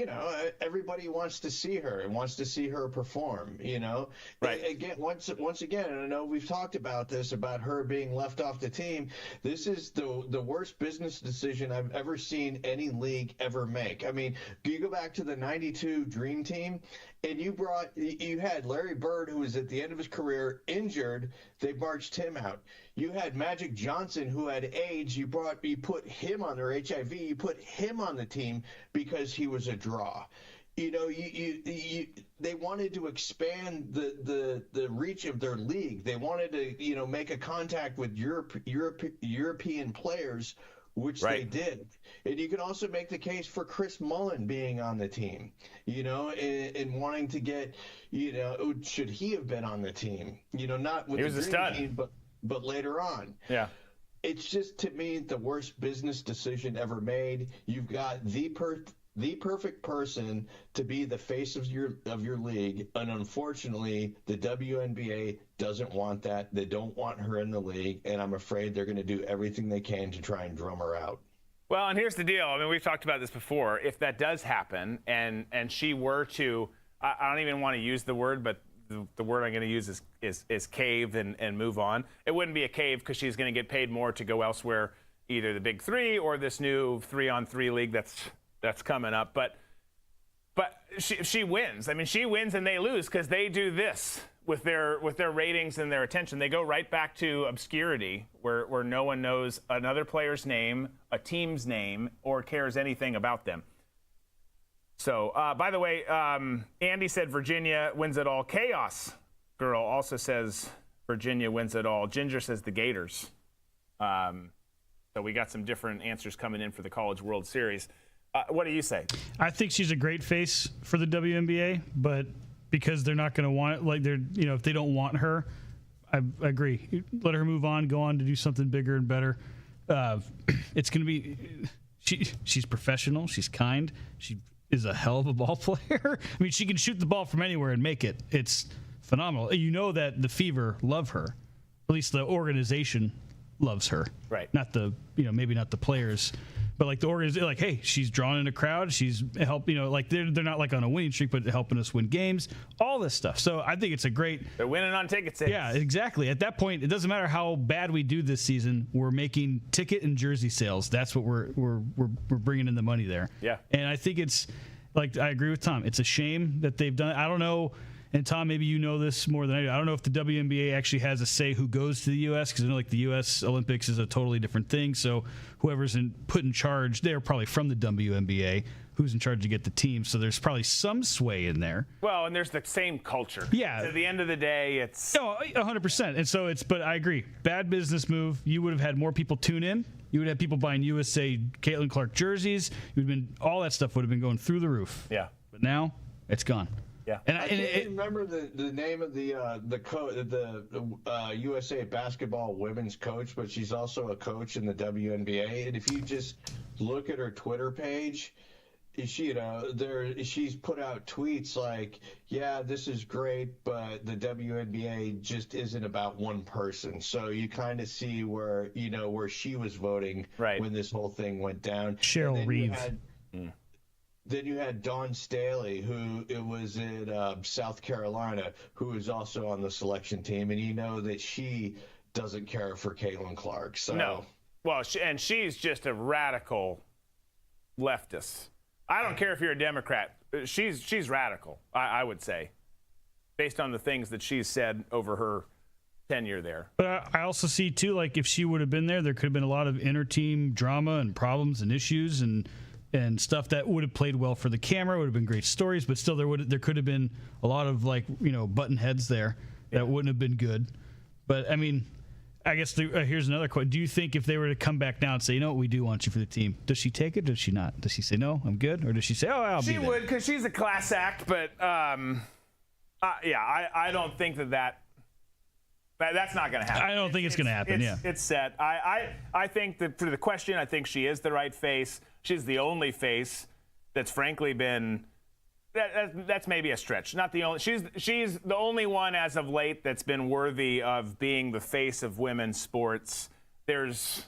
everybody wants to see her and wants to see her perform. Right. Again, once again, and I know we've talked about this about her being left off the team. This is the worst business decision I've ever seen any league ever make. I mean, you go back to the '92 Dream Team. And you had Larry Bird, who was at the end of his career, injured. They marched him out. You had Magic Johnson, who had AIDS. You put him on their HIV. You put him on the team because he was a draw. They wanted to expand the reach of their league. They wanted to make a contact with European players which Right. they did. And you can also make the case for Chris Mullen being on the team, and wanting to get, should he have been on the team? Not with He was the a dream stud. team, but later on. Yeah. It's just, to me, the worst business decision ever made. You've got the perfect person to be the face of your league, and unfortunately, the WNBA doesn't want that. They don't want her in the league, and I'm afraid they're going to do everything they can to try and drum her out. Well, and here's the deal. I mean, we've talked about this before. If that does happen, and she were to, I don't even want to use the word, but the word I'm going to use is cave and move on. It wouldn't be a cave because she's going to get paid more to go elsewhere, either the Big Three or this new 3-on-3 league that's coming up. But she wins. I mean, she wins and they lose because they do this with their ratings and their attention. They go right back to obscurity where no one knows another player's name, a team's name, or cares anything about them. So, by the way, Andy said Virginia wins it all. Chaos Girl also says Virginia wins it all. Ginger says the Gators. So we got some different answers coming in for the College World Series. What do you say? I think she's a great face for the WNBA, but because they're not going to want it, like if they don't want her, I agree. Let her move on, go on to do something bigger and better. It's going to be. She's professional. She's kind. She is a hell of a ball player. I mean, she can shoot the ball from anywhere and make it. It's phenomenal. You know that the Fever love her. At least the organization loves her. Right. Not maybe not the players, but like the organization, like, hey, she's drawing in a crowd. She's helping, like they're not like on a winning streak, but helping us win games, all this stuff. So I think it's a great. They're winning on ticket sales. Yeah, exactly. At that point, it doesn't matter how bad we do this season. We're making ticket and jersey sales. That's what we're bringing in the money there. Yeah. And I think it's like, I agree with Tom. It's a shame that they've done it. I don't know. And Tom, maybe you know this more than I do. I don't know if the WNBA actually has a say who goes to the U.S. because I know like the U.S. Olympics is a totally different thing. So whoever's put in charge, they're probably from the WNBA. Who's in charge to get the team? So there's probably some sway in there. Well, and there's the same culture. Yeah. At the end of the day, it's. Oh, 100%. And so but I agree. Bad business move. You would have had more people tune in. You would have people buying USA Caitlin Clark jerseys. all that stuff would have been going through the roof. Yeah. But now it's gone. Yeah. And I can't remember the name of the USA basketball women's coach, but she's also a coach in the WNBA. And if you just look at her Twitter page, she's put out tweets like, yeah, this is great, but the WNBA just isn't about one person. So you kind of see where she was voting when this whole thing went down. Cheryl Reeve. Then you had Dawn Staley, who was in South Carolina, who is also on the selection team, and you know that she doesn't care for Caitlin Clark. So no, well, she's just a radical leftist. I don't care if you're a Democrat. She's radical. I would say, based on the things that she's said over her tenure there. But I also see too, like if she would have been there could have been a lot of inter-team drama and problems and issues and stuff that would have played well for the camera, would have been great stories, but still there could have been a lot of button heads there that wouldn't have been good. But I mean, I guess here's another question. Do you think if they were to come back now and say, you know what, we do want you for the team, does she take it or does she not? Does she say, no, I'm good? Or does she say, oh, I'll be there? She would, because she's a class act, but I don't think that's not going to happen. I don't think it's going to happen, It's set. I think that for the question, I think she is the right face. She's the only face that's frankly been that's maybe a stretch. Not the only. She's the only one as of late that's been worthy of being the face of women's sports. There's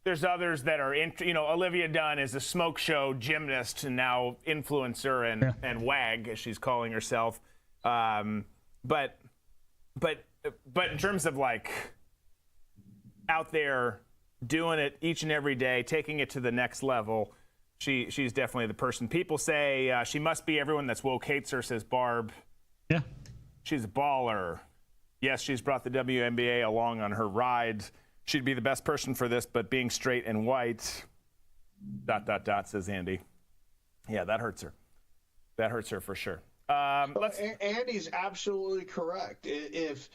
others that are Olivia Dunn is a smoke show gymnast and now influencer and wag, as she's calling herself. But in terms of like out there doing it each and every day, taking it to the next level, she's definitely the person. People say she must be everyone that's woke hates her, says Barb. Yeah. She's a baller. Yes, she's brought the WNBA along on her ride. She'd be the best person for this, but being straight and white, ... says Andy. Yeah, that hurts her. That hurts her for sure. Andy's absolutely correct. If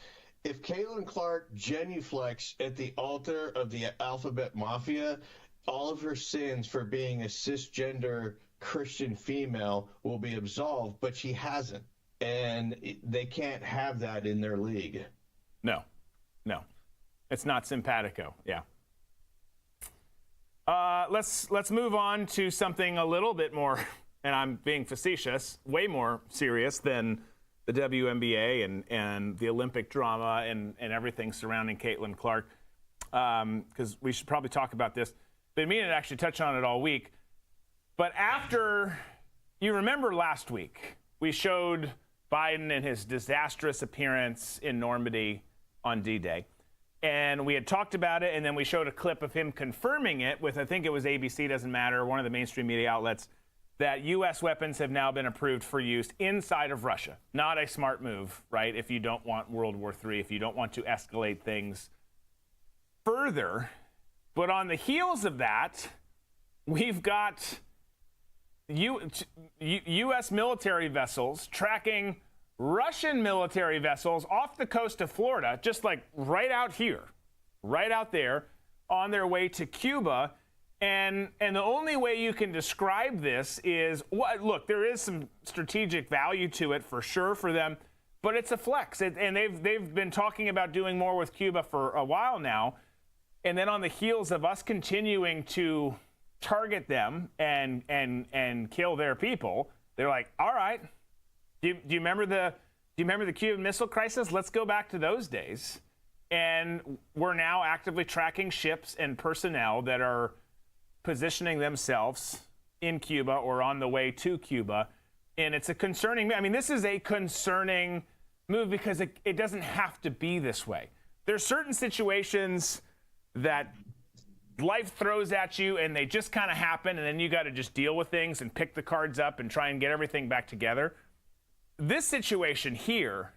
Caitlin Clark genuflects at the altar of the Alphabet Mafia, all of her sins for being a cisgender Christian female will be absolved, but she hasn't. And they can't have that in their league. No. It's not simpatico. Yeah. Let's move on to something a little bit more, and I'm being facetious, way more serious than the WNBA and the Olympic drama and everything surrounding Caitlin Clark, because we should probably talk about this. Been meaning to actually touch on it all week. But after, you remember last week, we showed Biden and his disastrous appearance in Normandy on D-Day. And we had talked about it, and then we showed a clip of him confirming it with, I think it was ABC, doesn't matter, one of the mainstream media outlets, that U.S. weapons have now been approved for use inside of Russia. Not a smart move, right, if you don't want World War III, if you don't want to escalate things further. But on the heels of that, we've got U.S. military vessels tracking Russian military vessels off the coast of Florida, just like right out here, right out there, on their way to Cuba. And the only way you can describe this is, look, there is some strategic value to it for sure for them, but it's a flex. And they've been talking about doing more with Cuba for a while now. And then on the heels of us continuing to target them and kill their people, they're like, all right. Do you remember the Cuban Missile Crisis? Let's go back to those days. And we're now actively tracking ships and personnel that are positioning themselves in Cuba or on the way to Cuba. And it's a concerning, this is a concerning move because it doesn't have to be this way. There's certain situations that life throws at you and they just kind of happen, and then you got to just deal with things and pick the cards up and try and get everything back together. This situation here,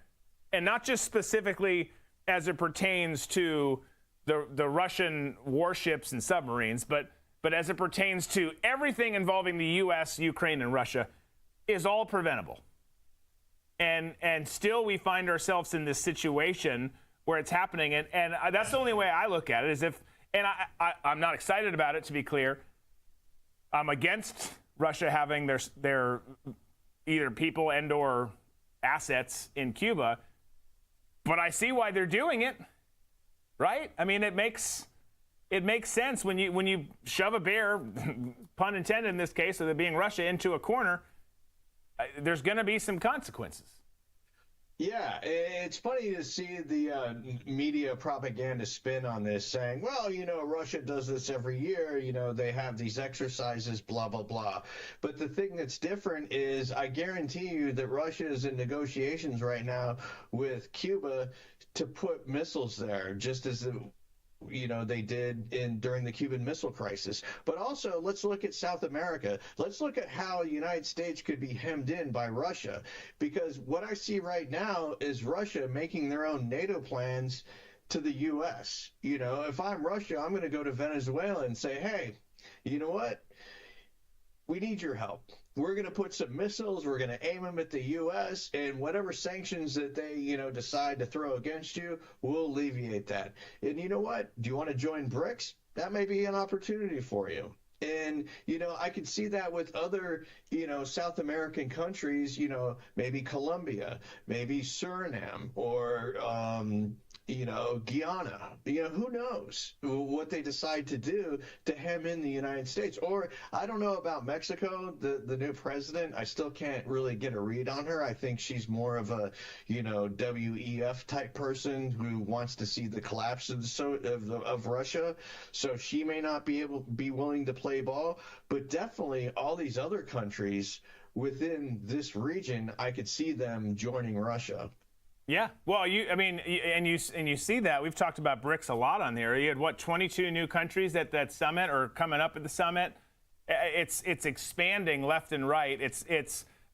and not just specifically as it pertains to the Russian warships and submarines, but as it pertains to everything involving the U.S., Ukraine, and Russia, is all preventable. And still we find ourselves in this situation where it's happening. And that's the only way I look at it, is if, and I'm not excited about it, to be clear. I'm against Russia having their either people and or assets in Cuba, but I see why they're doing it, right? It makes sense when you shove a bear, pun intended in this case, of it being Russia, into a corner. There's going to be some consequences. Yeah, it's funny to see the media propaganda spin on this, saying, well, Russia does this every year, they have these exercises, blah, blah, blah. But the thing that's different is I guarantee you that Russia is in negotiations right now with Cuba to put missiles there, just as they did during the Cuban Missile Crisis. But also, let's look at South America. Let's look at how the United States could be hemmed in by Russia. Because what I see right now is Russia making their own NATO plans to the U.S. If I'm Russia, I'm going to go to Venezuela and say, hey, you know what? We need your help. We're going to put some missiles, we're going to aim them at the U.S., and whatever sanctions that they, decide to throw against you, we'll alleviate that. And you know what? Do you want to join BRICS? That may be an opportunity for you. And, I could see that with other, South American countries, maybe Colombia, maybe Suriname, or, Guyana. Who knows what they decide to do to hem in the United States. Or I don't know about Mexico, the new president. I still can't really get a read on her. I think she's more of a, WEF type person who wants to see the collapse of Russia. So she may not be willing to play ball, but definitely all these other countries within this region, I could see them joining Russia. Yeah, well, you see that we've talked about BRICS a lot on here. You had 22 new countries at that summit or coming up at the summit. It's expanding left and right.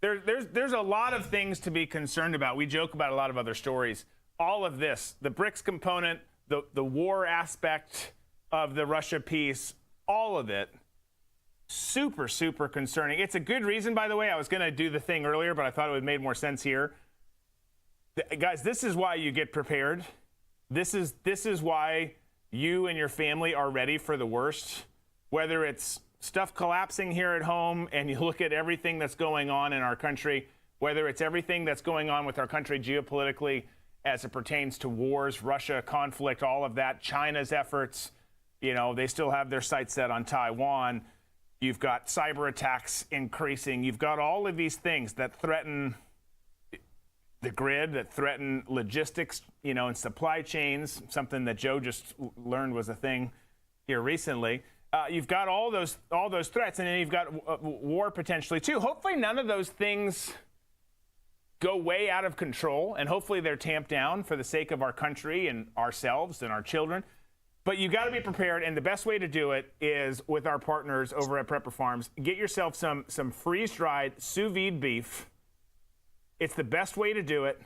There's a lot of things to be concerned about. We joke about a lot of other stories. All of this, the BRICS component, the war aspect of the Russia piece, all of it, super, super concerning. It's a good reason, by the way. I was going to do the thing earlier, but I thought it would have made more sense here. Guys, this is why you get prepared. This is why you and your family are ready for the worst. whether it's stuff collapsing here at home and you look at everything that's going on in our country, whether it's everything that's going on with our country geopolitically as it pertains to wars, Russia conflict, all of that, China's efforts, they still have their sights set on Taiwan. You've got cyber attacks increasing. You've got all of these things that threaten the grid, that threaten logistics, and supply chains, something that Joe just learned was a thing here recently. You've got all those threats, and then you've got war potentially too. Hopefully none of those things go way out of control, and hopefully they're tamped down for the sake of our country and ourselves and our children. But you got to be prepared, and the best way to do it is with our partners over at Prepper Farms. Get yourself some freeze-dried sous vide beef. It's the best way to do it.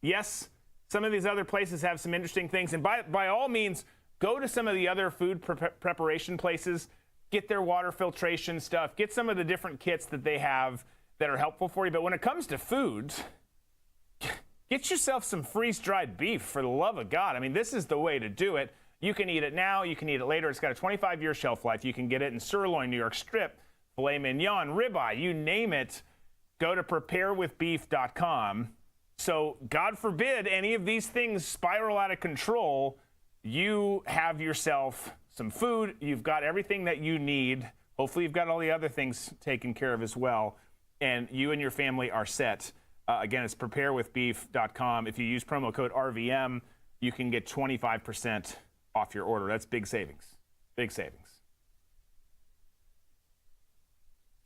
Yes, some of these other places have some interesting things, and by all means, go to some of the other food preparation places, get their water filtration stuff, get some of the different kits that they have that are helpful for you. But when it comes to foods, get yourself some freeze-dried beef, for the love of God. I mean, this is the way to do it. You can eat it now. You can eat it later. It's got a 25-year shelf life. You can get it in sirloin, New York strip, filet mignon, ribeye, you name it. Go to preparewithbeef.com. So God forbid any of these things spiral out of control, you have yourself some food. You've got everything that you need. Hopefully you've got all the other things taken care of as well. And you and your family are set. Again, it's preparewithbeef.com. If you use promo code RVM, you can get 25% off your order. That's big savings. Big savings.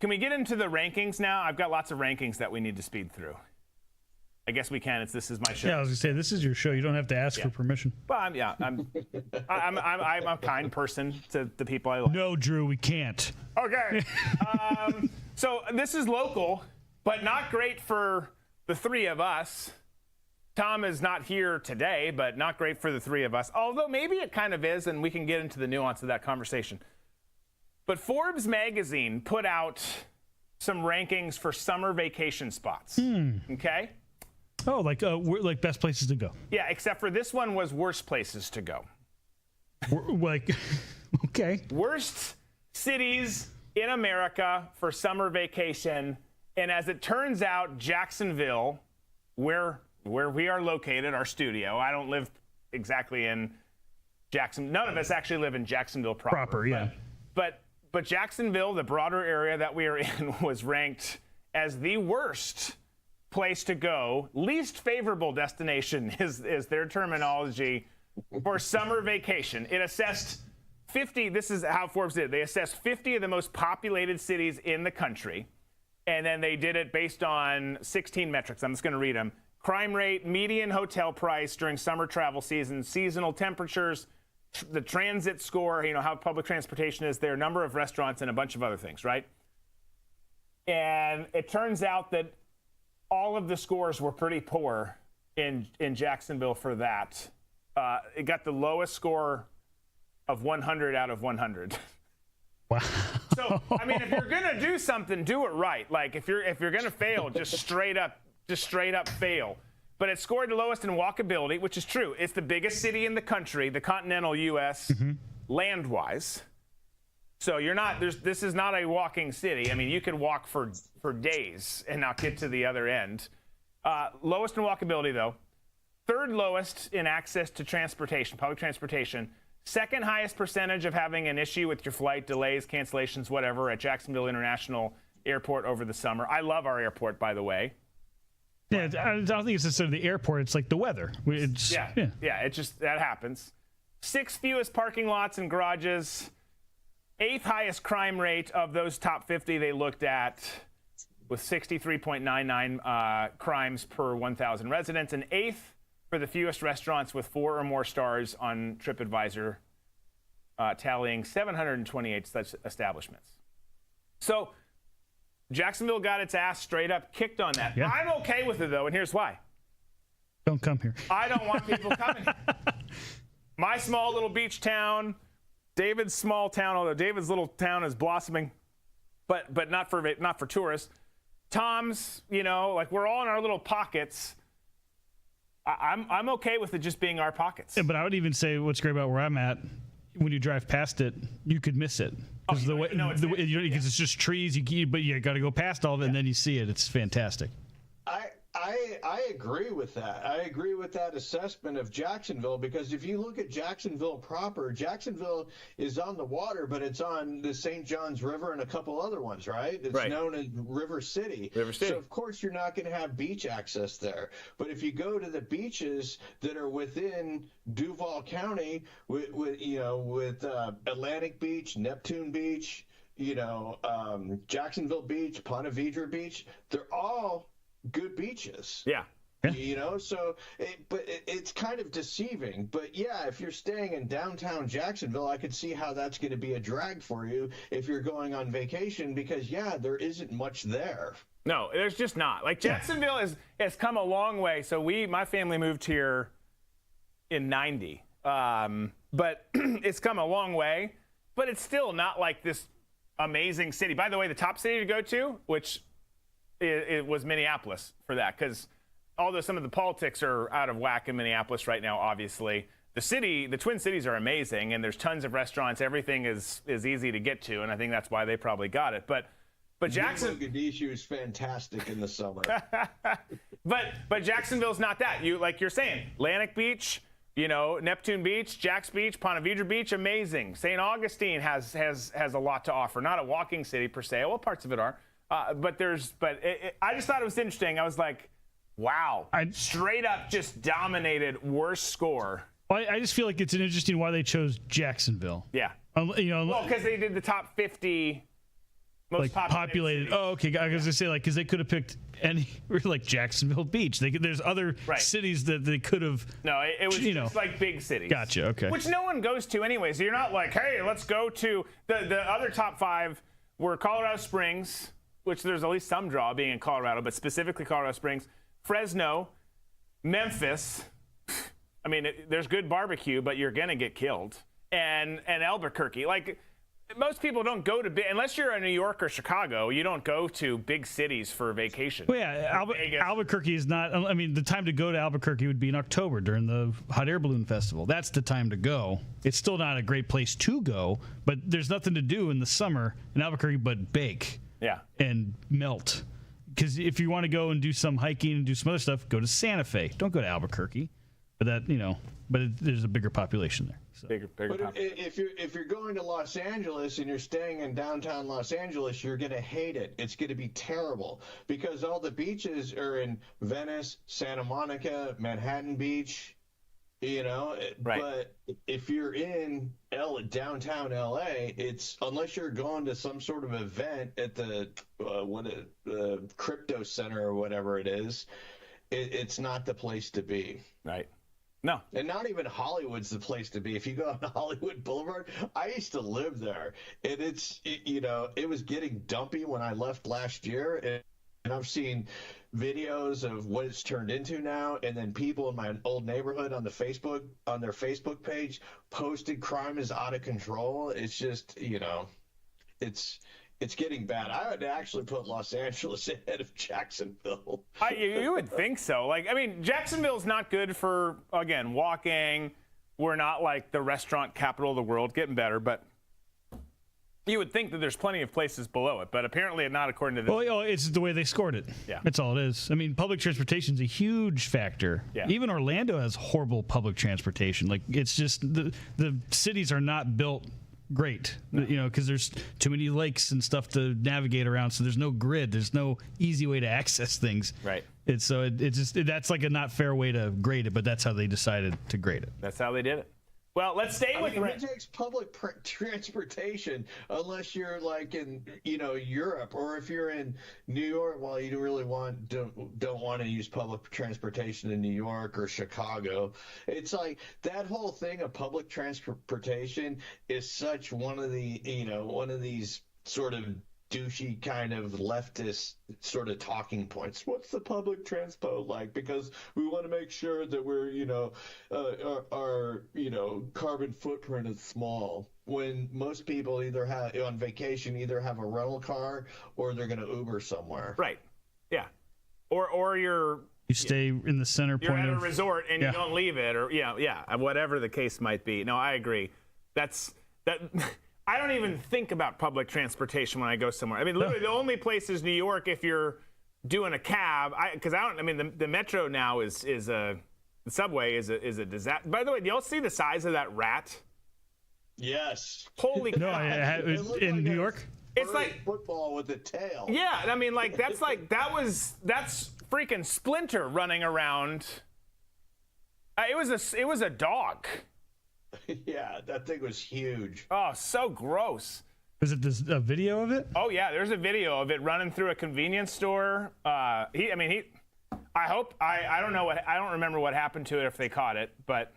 Can we get into the rankings now? I've got lots of rankings that we need to speed through. I guess we can. This is my show. Yeah, I was gonna say this is your show. You don't have to ask for permission. Well, I'm a kind person to the people I like. No, Drew, we can't. Okay. So this is local, but not great for the three of us. Tom is not here today, but not great for the three of us. Although maybe it kind of is, and we can get into the nuance of that conversation. But Forbes magazine put out some rankings for summer vacation spots. Okay? Oh, like best places to go. Yeah, except for this one was worst places to go. Okay. Worst cities in America for summer vacation. And as it turns out, Jacksonville, where we are located, our studio, I don't live exactly in Jackson. None of us actually live in Jacksonville proper. Yeah. But Jacksonville, the broader area that we are in, was ranked as the worst place to go. Least favorable destination is their terminology for summer vacation. It assessed 50, this is how Forbes did it. They assessed 50 of the most populated cities in the country, and then they did it based on 16 metrics. I'm just going to read them. Crime rate, median hotel price during summer travel season, seasonal temperatures, the transit score, how public transportation is there, number of restaurants, and a bunch of other things, right? And it turns out that all of the scores were pretty poor in Jacksonville for that. It got the lowest score of 100 out of 100. Wow. So, I mean, if you're gonna do something, do it right. Like if you're gonna fail, just straight up fail. But it scored the lowest in walkability, which is true. It's the biggest city in the country, the continental U.S. Land-wise. So this is not a walking city. I mean, you could walk for days and not get to the other end. Lowest in walkability, though. Third lowest in access to transportation, public transportation. Second highest percentage of having an issue with your flight, delays, cancellations, whatever, at Jacksonville International Airport over the summer. I love our airport, by the way. Yeah, I don't think it's necessarily the airport. It's like the weather. It just, that happens. Sixth fewest parking lots and garages. Eighth highest crime rate of those top 50 they looked at, with 63.99 crimes per 1,000 residents. And eighth for the fewest restaurants with 4 or more stars on TripAdvisor, tallying 728 such establishments. So Jacksonville got its ass straight up kicked on that. Yeah. I'm okay with it, though, and here's why. Don't come here. I don't want people coming here. My small little beach town, David's small town, although David's little town is blossoming, but not for tourists. Tom's, we're all in our little pockets. I'm okay with it just being our pockets. Yeah, but I would even say what's great about where I'm at, when you drive past it, you could miss it. Because because it's just trees, but you got to go past all of it, and then you see it. It's fantastic. I agree with that. I agree with that assessment of Jacksonville, because if you look at Jacksonville proper, Jacksonville is on the water, but it's on the St. Johns River and a couple other ones, right? It's known as River City. So, of course, you're not going to have beach access there. But if you go to the beaches that are within Duval County with Atlantic Beach, Neptune Beach, Jacksonville Beach, Ponte Vedra Beach, they're all good beaches. Yeah. So it's kind of deceiving. But yeah, if you're staying in downtown Jacksonville, I could see how that's going to be a drag for you if you're going on vacation, because there isn't much there. No, there's just not. Like, Jacksonville has come a long way. So my family moved here in 90. But it's come a long way, but it's still not like this amazing city. By the way, the top city to go to, which it was Minneapolis for that, because although some of the politics are out of whack in Minneapolis right now, obviously, the Twin Cities are amazing, and there's tons of restaurants. Everything is easy to get to, and I think that's why they probably got it. But Mogadishu is fantastic in the summer. but Jacksonville's not that. Like you're saying, Atlantic Beach, Neptune Beach, Jack's Beach, Ponte Vedra Beach, amazing. St. Augustine has a lot to offer. Not a walking city per se. Well, parts of it are. I just thought it was interesting. I was like, wow, straight up just dominated, worst score. I just feel like it's an interesting why they chose Jacksonville. Yeah. Well, because they did the top 50 most populated. Oh, okay. I was going to say, because they could have picked any, like Jacksonville Beach. There's other cities that they could have. No, it was just like big cities. Gotcha. Okay. Which no one goes to anyway. So you're not like, hey, let's go to the other top 5 were Colorado Springs, which there's at least some draw being in Colorado, but specifically Colorado Springs, Fresno, Memphis. I mean, there's good barbecue, but you're going to get killed. And Albuquerque. Like, most people don't go to unless you're in New York or Chicago, you don't go to big cities for vacation. Well, yeah, Albuquerque is not. I mean, the time to go to Albuquerque would be in October during the Hot Air Balloon Festival. That's the time to go. It's still not a great place to go, but there's nothing to do in the summer in Albuquerque but bake. Yeah. And melt. Because if you want to go and do some hiking and do some other stuff, go to Santa Fe. Don't go to Albuquerque. But there's a bigger population there. So. Bigger but if you're going to Los Angeles and you're staying in downtown Los Angeles, you're going to hate it. It's going to be terrible because all the beaches are in Venice, Santa Monica, Manhattan Beach. Right. But if you're in downtown LA, it's unless you're going to some sort of event at the crypto center or whatever it is, it's not the place to be. Right. No. And not even Hollywood's the place to be. If you go on Hollywood Boulevard, I used to live there, and it was getting dumpy when I left last year, and I've seen videos of what it's turned into now, and then people in my old neighborhood on their Facebook page posted crime is out of control. It's just, it's getting bad. I would actually put Los Angeles ahead of Jacksonville. You would think so. Jacksonville's not good for, again, walking. We're not like the restaurant capital of the world, getting better, but you would think that there's plenty of places below it, but apparently not according to this. Well, it's the way they scored it. Yeah. That's all it is. I mean, public transportation is a huge factor. Yeah. Even Orlando has horrible public transportation. It's just the cities are not built great, because there's too many lakes and stuff to navigate around, so there's no grid. There's no easy way to access things. Right. That's like a not fair way to grade it, but that's how they decided to grade it. That's how they did it. Well, let's stay with who takes public transportation unless you're like in Europe, or if you're in New York. Well, you really don't want to use public transportation in New York or Chicago. It's like that whole thing of public transportation is such one of these sort of douchey kind of leftist sort of talking points. What's the public transpo like? Because we want to make sure that we're, our carbon footprint is small. When most people either have on vacation, either have a rental car or they're going to Uber somewhere. Right. Yeah. Or you stay in the center point of a resort and you don't leave it, or whatever the case might be. No, I agree. That. I don't even think about public transportation when I go somewhere. I mean, literally, the only place is New York if you're doing a cab. The metro now the subway is a disaster. By the way, do y'all see the size of that rat? Yes. Holy cow! It in like New York. It's like football with a tail. Yeah, I mean, that's freaking Splinter running around. It was a dog. Yeah, that thing was huge. Oh, so gross. Is it a video of it? Oh yeah, there's a video of it running through a convenience store. I don't remember what happened to it if they caught it, but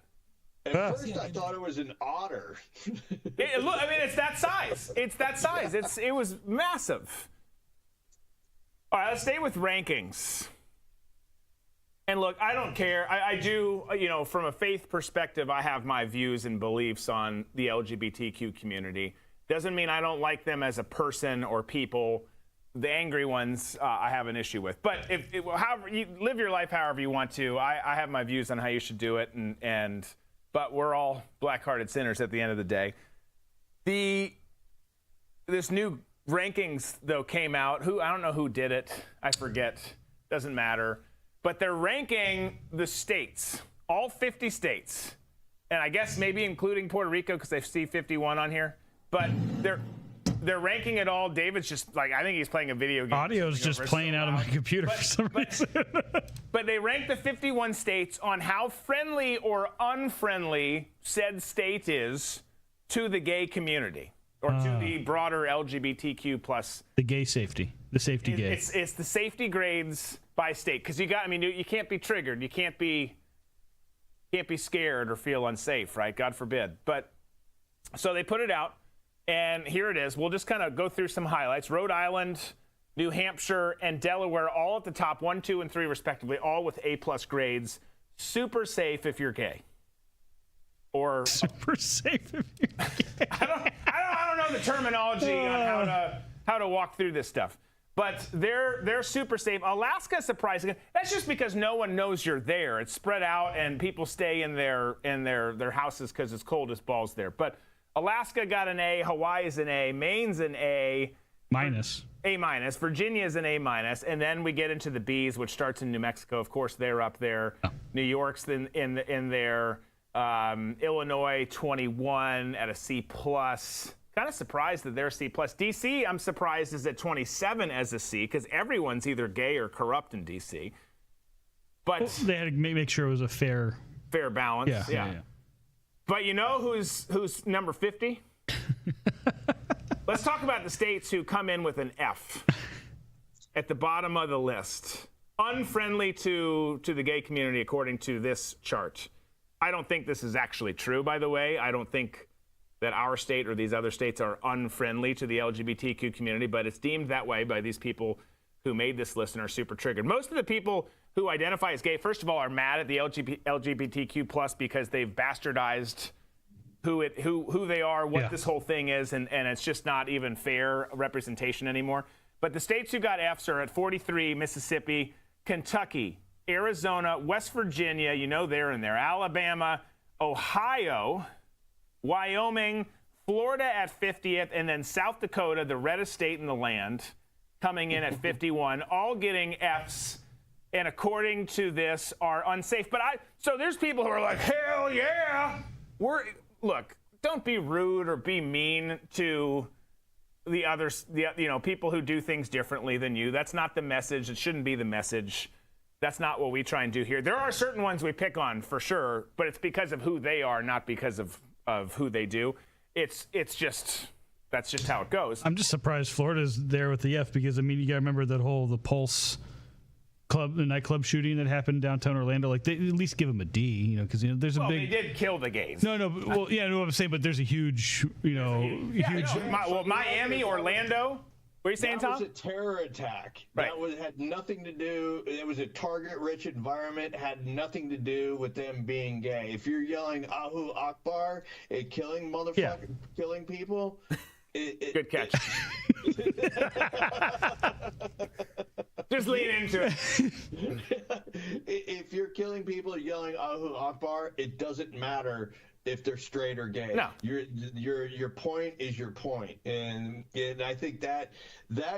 at first I thought it was an otter. It's that size. It was massive. All right, let's stay with rankings. And look, I don't care. I do, from a faith perspective, I have my views and beliefs on the LGBTQ community. Doesn't mean I don't like them as a person or people. The angry ones, I have an issue with. But however you live your life, however you want to, I have my views on how you should do it. But we're all black-hearted sinners at the end of the day. This new rankings though came out. I don't know who did it. I forget. Doesn't matter. But they're ranking the states, all 50 states, and I guess maybe including Puerto Rico because they see 51 on here. But they're ranking it all. David's just I think he's playing a video game. Audio's just playing out of my computer for some reason. But they rank the 51 states on how friendly or unfriendly said state is to the gay community or to the broader LGBTQ plus. The gay safety, the safety gay. It's the safety grades by state, because you can't be triggered, you can't be scared or feel unsafe, right? God forbid. But so they put it out, and here it is. We'll just kind of go through some highlights. Rhode Island, New Hampshire, and Delaware all at the top, 1, 2, and 3 respectively, all with A+ grades. Super safe if you're gay. Or super safe if you're gay. I don't know the terminology on how to walk through this stuff. But they're super safe. Alaska, surprisingly, that's just because no one knows you're there. It's spread out, and people stay in their houses because it's cold as balls there. But Alaska got an A, Hawaii's an A, Maine's an A. Minus. A-. Virginia's an A-. And then we get into the B's, which starts in New Mexico. Of course, they're up there. Oh. New York's in there. Illinois, 21 at a C+. Kind of surprised that they're C+. DC, I'm surprised, is at 27 as a C, because everyone's either gay or corrupt in DC. But they had to make sure it was a fair balance. Yeah. But you know who's number 50? Let's talk about the states who come in with an F at the bottom of the list. Unfriendly to the gay community, according to this chart. I don't think this is actually true, by the way. I don't think that our state or these other states are unfriendly to the LGBTQ community, but it's deemed that way by these people who made this list and are super triggered. Most of the people who identify as gay, first of all, are mad at the LGBTQ plus because they've bastardized who they are, what this whole thing is, and it's just not even fair representation anymore. But the states who got Fs are at 43, Mississippi, Kentucky, Arizona, West Virginia, they're in there, Alabama, Ohio, Wyoming, Florida at 50th, and then South Dakota, the reddest state in the land, coming in at 51, all getting Fs, and according to this, are unsafe. So there's people who are like, hell yeah! Look, don't be rude or be mean to the others, people who do things differently than you. That's not the message. It shouldn't be the message. That's not what we try and do here. There are certain ones we pick on for sure, but it's because of who they are, not because of who they do. That's just how it goes. I'm just surprised Florida's there with the F because, you got to remember that the Pulse club, the nightclub shooting that happened downtown Orlando. Like, they at least give them a D, because there's a big. They did kill the gays. No, what I'm saying, but there's a huge, Miami, Orlando. What are you saying, Tom? That was a terror attack. Right. That had nothing to do. It was a target-rich environment. Had nothing to do with them being gay. If you're yelling "Allahu Akbar" and killing killing people, good catch. Just lean into it. If you're killing people yelling "Allahu Akbar," it doesn't matter if they're straight or gay. No. Your point is your point, and I think that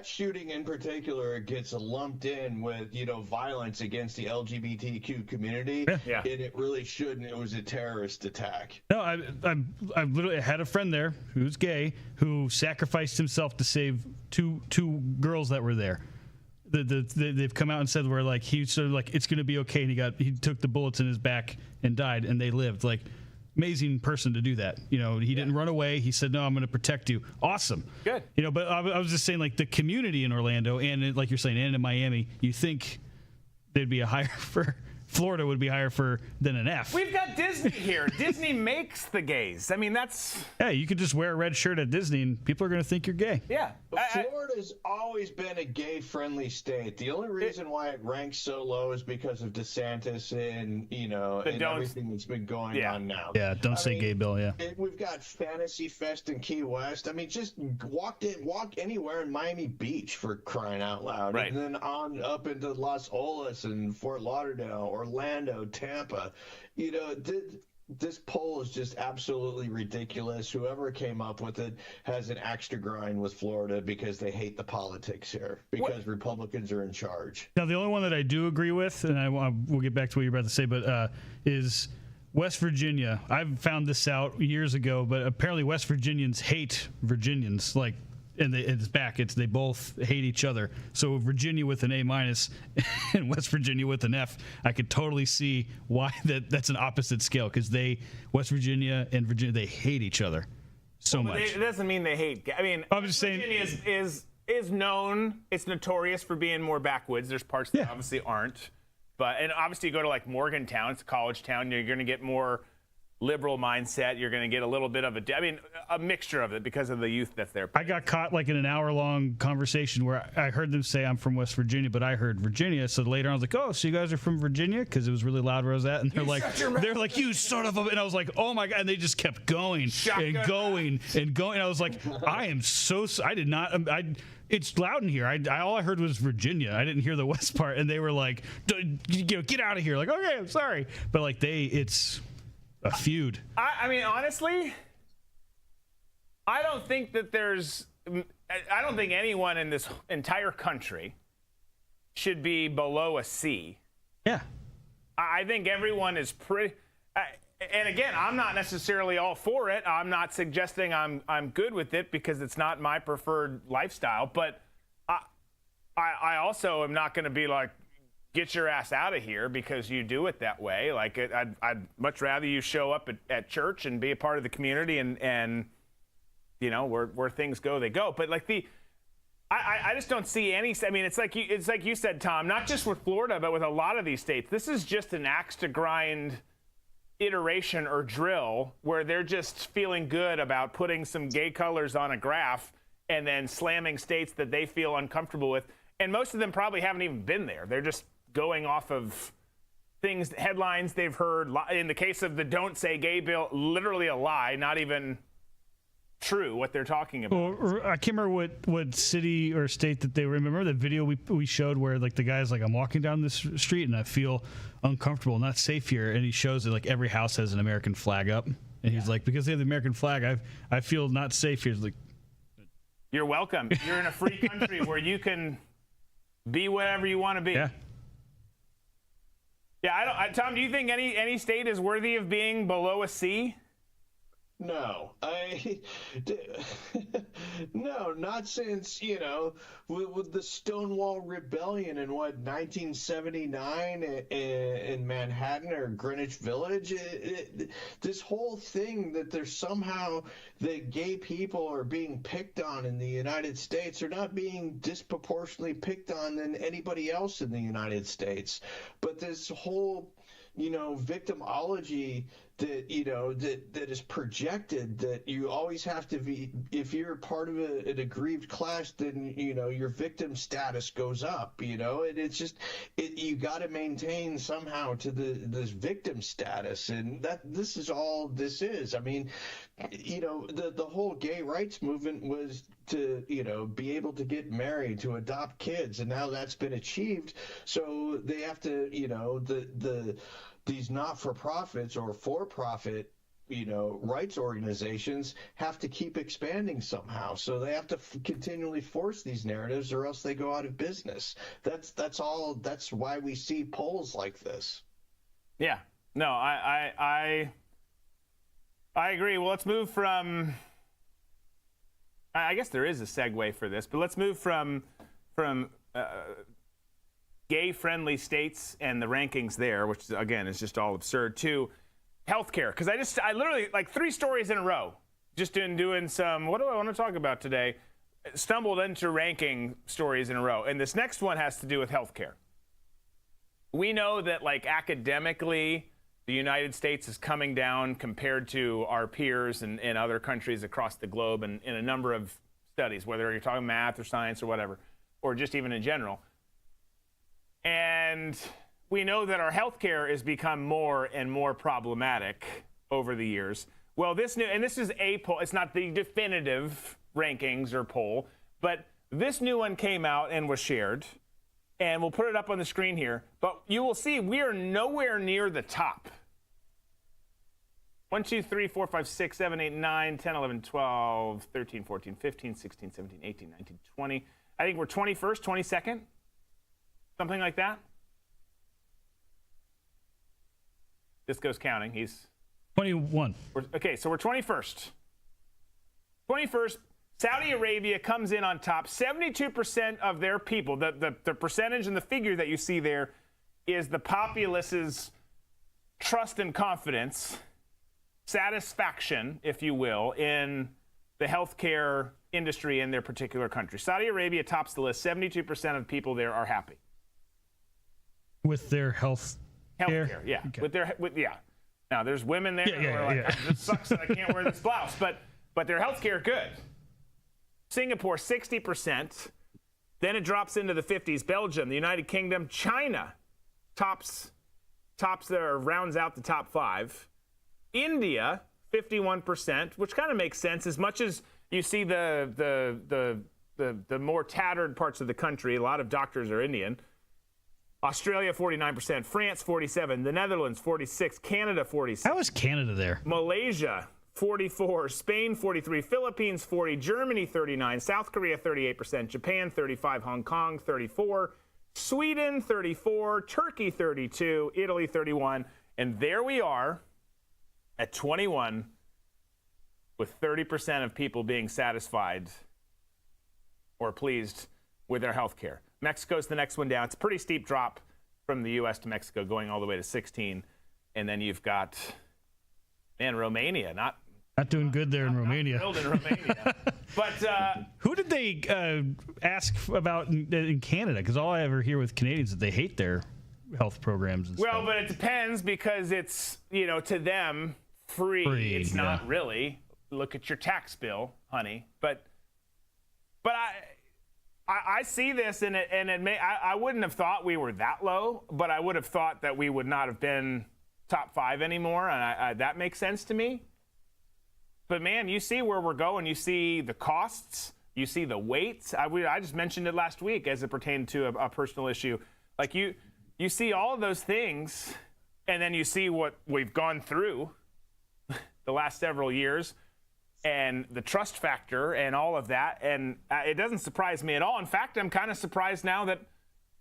shooting in particular gets lumped in with violence against the LGBTQ community. Yeah. And it really shouldn't. It was a terrorist attack. No, I literally had a friend there who's gay who sacrificed himself to save two girls that were there. They've come out and said we're like he sort of like it's going to be okay, and he took the bullets in his back and died, and they lived. Like, amazing person to do that. He didn't run away. He said, no, I'm going to protect you. Awesome. Good. But I was just saying, like, the community in Orlando and like you're saying, and in Miami, you think they'd be a higher for Florida would be higher for than an F. We've got Disney here. Disney makes the gays. I mean, that's... Yeah, you could just wear a red shirt at Disney and people are going to think you're gay. Yeah. Florida's always been a gay-friendly state. The only reason why it ranks so low is because of DeSantis and, and everything that's been going on now. Yeah, don't say gay bill, yeah. We've got Fantasy Fest in Key West. I mean, just walk anywhere in Miami Beach, for crying out loud. Right. And then on up into Los Olas and Fort Lauderdale, Orlando, Tampa. This poll is just absolutely ridiculous. Whoever came up with it has an axe to grind with Florida because they hate the politics here, because Republicans are in charge. Now, the only one that I do agree with, and we'll get back to what you're about to say, but is West Virginia. I've found this out years ago, but apparently West Virginians hate Virginians. Like, and it's back. They both hate each other. So Virginia with an A- and West Virginia with an F. I could totally see why that's an opposite scale, because West Virginia and Virginia, they hate each other so much. It doesn't mean they hate. I mean, I'm just saying, Virginia is known. It's notorious for being more backwoods. There's parts that obviously aren't, and obviously you go to like Morgantown. It's a college town. You're going to get more liberal mindset. You're going to get a little bit of a mixture of it because of the youth that's there. I got caught like in an hour-long conversation where I heard them say I'm from West Virginia, but I heard Virginia. So later on I was like, oh, so you guys are from Virginia? Because it was really loud where I was at. And they're like, you son of a... And I was like, oh my God. And they just kept going and going and going. I was like, I am so... I did not... It's loud in here. All I heard was Virginia. I didn't hear the west part. And they were like, get out of here. Like, okay, I'm sorry. But like it's a feud. I mean, honestly, I don't think anyone in this entire country should be below a C. Yeah. I think everyone is pretty. And again, I'm not necessarily all for it. I'm not suggesting I'm good with it because it's not my preferred lifestyle. But I also am not going to be like, get your ass out of here because you do it that way. Like, I'd much rather you show up at church and be a part of the community and where things go, they go. But like I just don't see any. I mean, it's like you said, Tom. Not just with Florida, but with a lot of these states. This is just an axe to grind iteration or drill where they're just feeling good about putting some gay colors on a graph and then slamming states that they feel uncomfortable with. And most of them probably haven't even been there. They're just going off of things, headlines they've heard. In the case of the Don't Say Gay bill, literally a lie, not even true what they're talking about. Well, I can't remember what city or state that they were in. Remember the video we showed where like the guy's like, I'm walking down this street and I feel uncomfortable, not safe here. And he shows that like every house has an American flag up. And he's like, because they have the American flag, I feel not safe here. He's like, you're welcome. You're in a free country where you can be whatever you want to be. Yeah. Yeah, Tom, do you think any state is worthy of being below a C? No, no, not since, with the Stonewall Rebellion in 1979 in Manhattan or Greenwich Village. This whole thing that there's somehow that gay people are being picked on in the United States are not being disproportionately picked on than anybody else in the United States. But this whole victimology that that is projected, that you always have to be, if you're part of an aggrieved class, then your victim status goes up, and it's just you got to maintain somehow to this victim status, and this is all this is. I mean, the whole gay rights movement was to be able to get married, to adopt kids, and now that's been achieved. So they have to these not-for-profits or for-profit rights organizations have to keep expanding somehow. So they have to continually force these narratives, or else they go out of business. That's all. That's why we see polls like this. Yeah. No, I agree. Well, let's move from. I guess there is a segue for this, but let's move from gay-friendly states and the rankings there, which again is just all absurd, to healthcare. Because I literally, like 3 stories in a row, just doing some, what do I want to talk about today? Stumbled into ranking stories in a row. And this next one has to do with healthcare. We know that, like, academically, the United States is coming down compared to our peers in other countries across the globe, and in a number of studies, whether you're talking math or science or whatever, or just even in general. And we know that our healthcare has become more and more problematic over the years. Well, this is a poll. It's not the definitive rankings or poll, but this new one came out and was shared, and we'll put it up on the screen here. But you will see we are nowhere near the top. 1, 2, 3, 4, 5, 6, 7, 8, 9, 10, 11, 12, 13, 14, 15, 16, 17, 18, 19, 20. I think we're 21st, 22nd, something like that. This goes counting. He's 21. Okay, so we're 21st. 21st, Saudi Arabia comes in on top. 72% of their people, the percentage and the figure that you see there is the populace's trust and confidence, satisfaction, if you will, in the healthcare industry in their particular country. Saudi Arabia tops the list. 72% of people there are happy With their healthcare, yeah. Okay. Yeah. Now there's women there who are like, it sucks that I can't wear this blouse, but their healthcare good. Singapore 60%, then it drops into the 50s. Belgium, the United Kingdom, China tops there, rounds out the top 5. India 51%, which kind of makes sense. As much as you see the more tattered parts of the country, a lot of doctors are Indian. Australia 49%, France 47%, the Netherlands 46%, Canada 46%. How is Canada there? Malaysia 44%, Spain 43%, Philippines 40%, Germany 39%, South Korea 38%, Japan 35%, Hong Kong 34%, Sweden 34%, Turkey 32%, Italy 31%, and there we are at 21, with 30% of people being satisfied or pleased with their health care. Mexico's the next one down. It's a pretty steep drop from the U.S. to Mexico, going all the way to 16. And then you've got, Romania, not doing good there in Romania. Not in Romania. But who did they ask about in Canada? Because all I ever hear with Canadians is that they hate their health programs and well, stuff. but it depends, because it's, to them, free. It's not really. Look at your tax bill, honey. But I see this, and I wouldn't have thought we were that low, but I would have thought that we would not have been top 5 anymore, and that makes sense to me. But man, you see where we're going. You see the costs. You see the weights. I just mentioned it last week as it pertained to a personal issue. Like you see all of those things, and then you see what we've gone through the last several years, and the trust factor and all of that, and it doesn't surprise me at all. In fact, I'm kind of surprised now that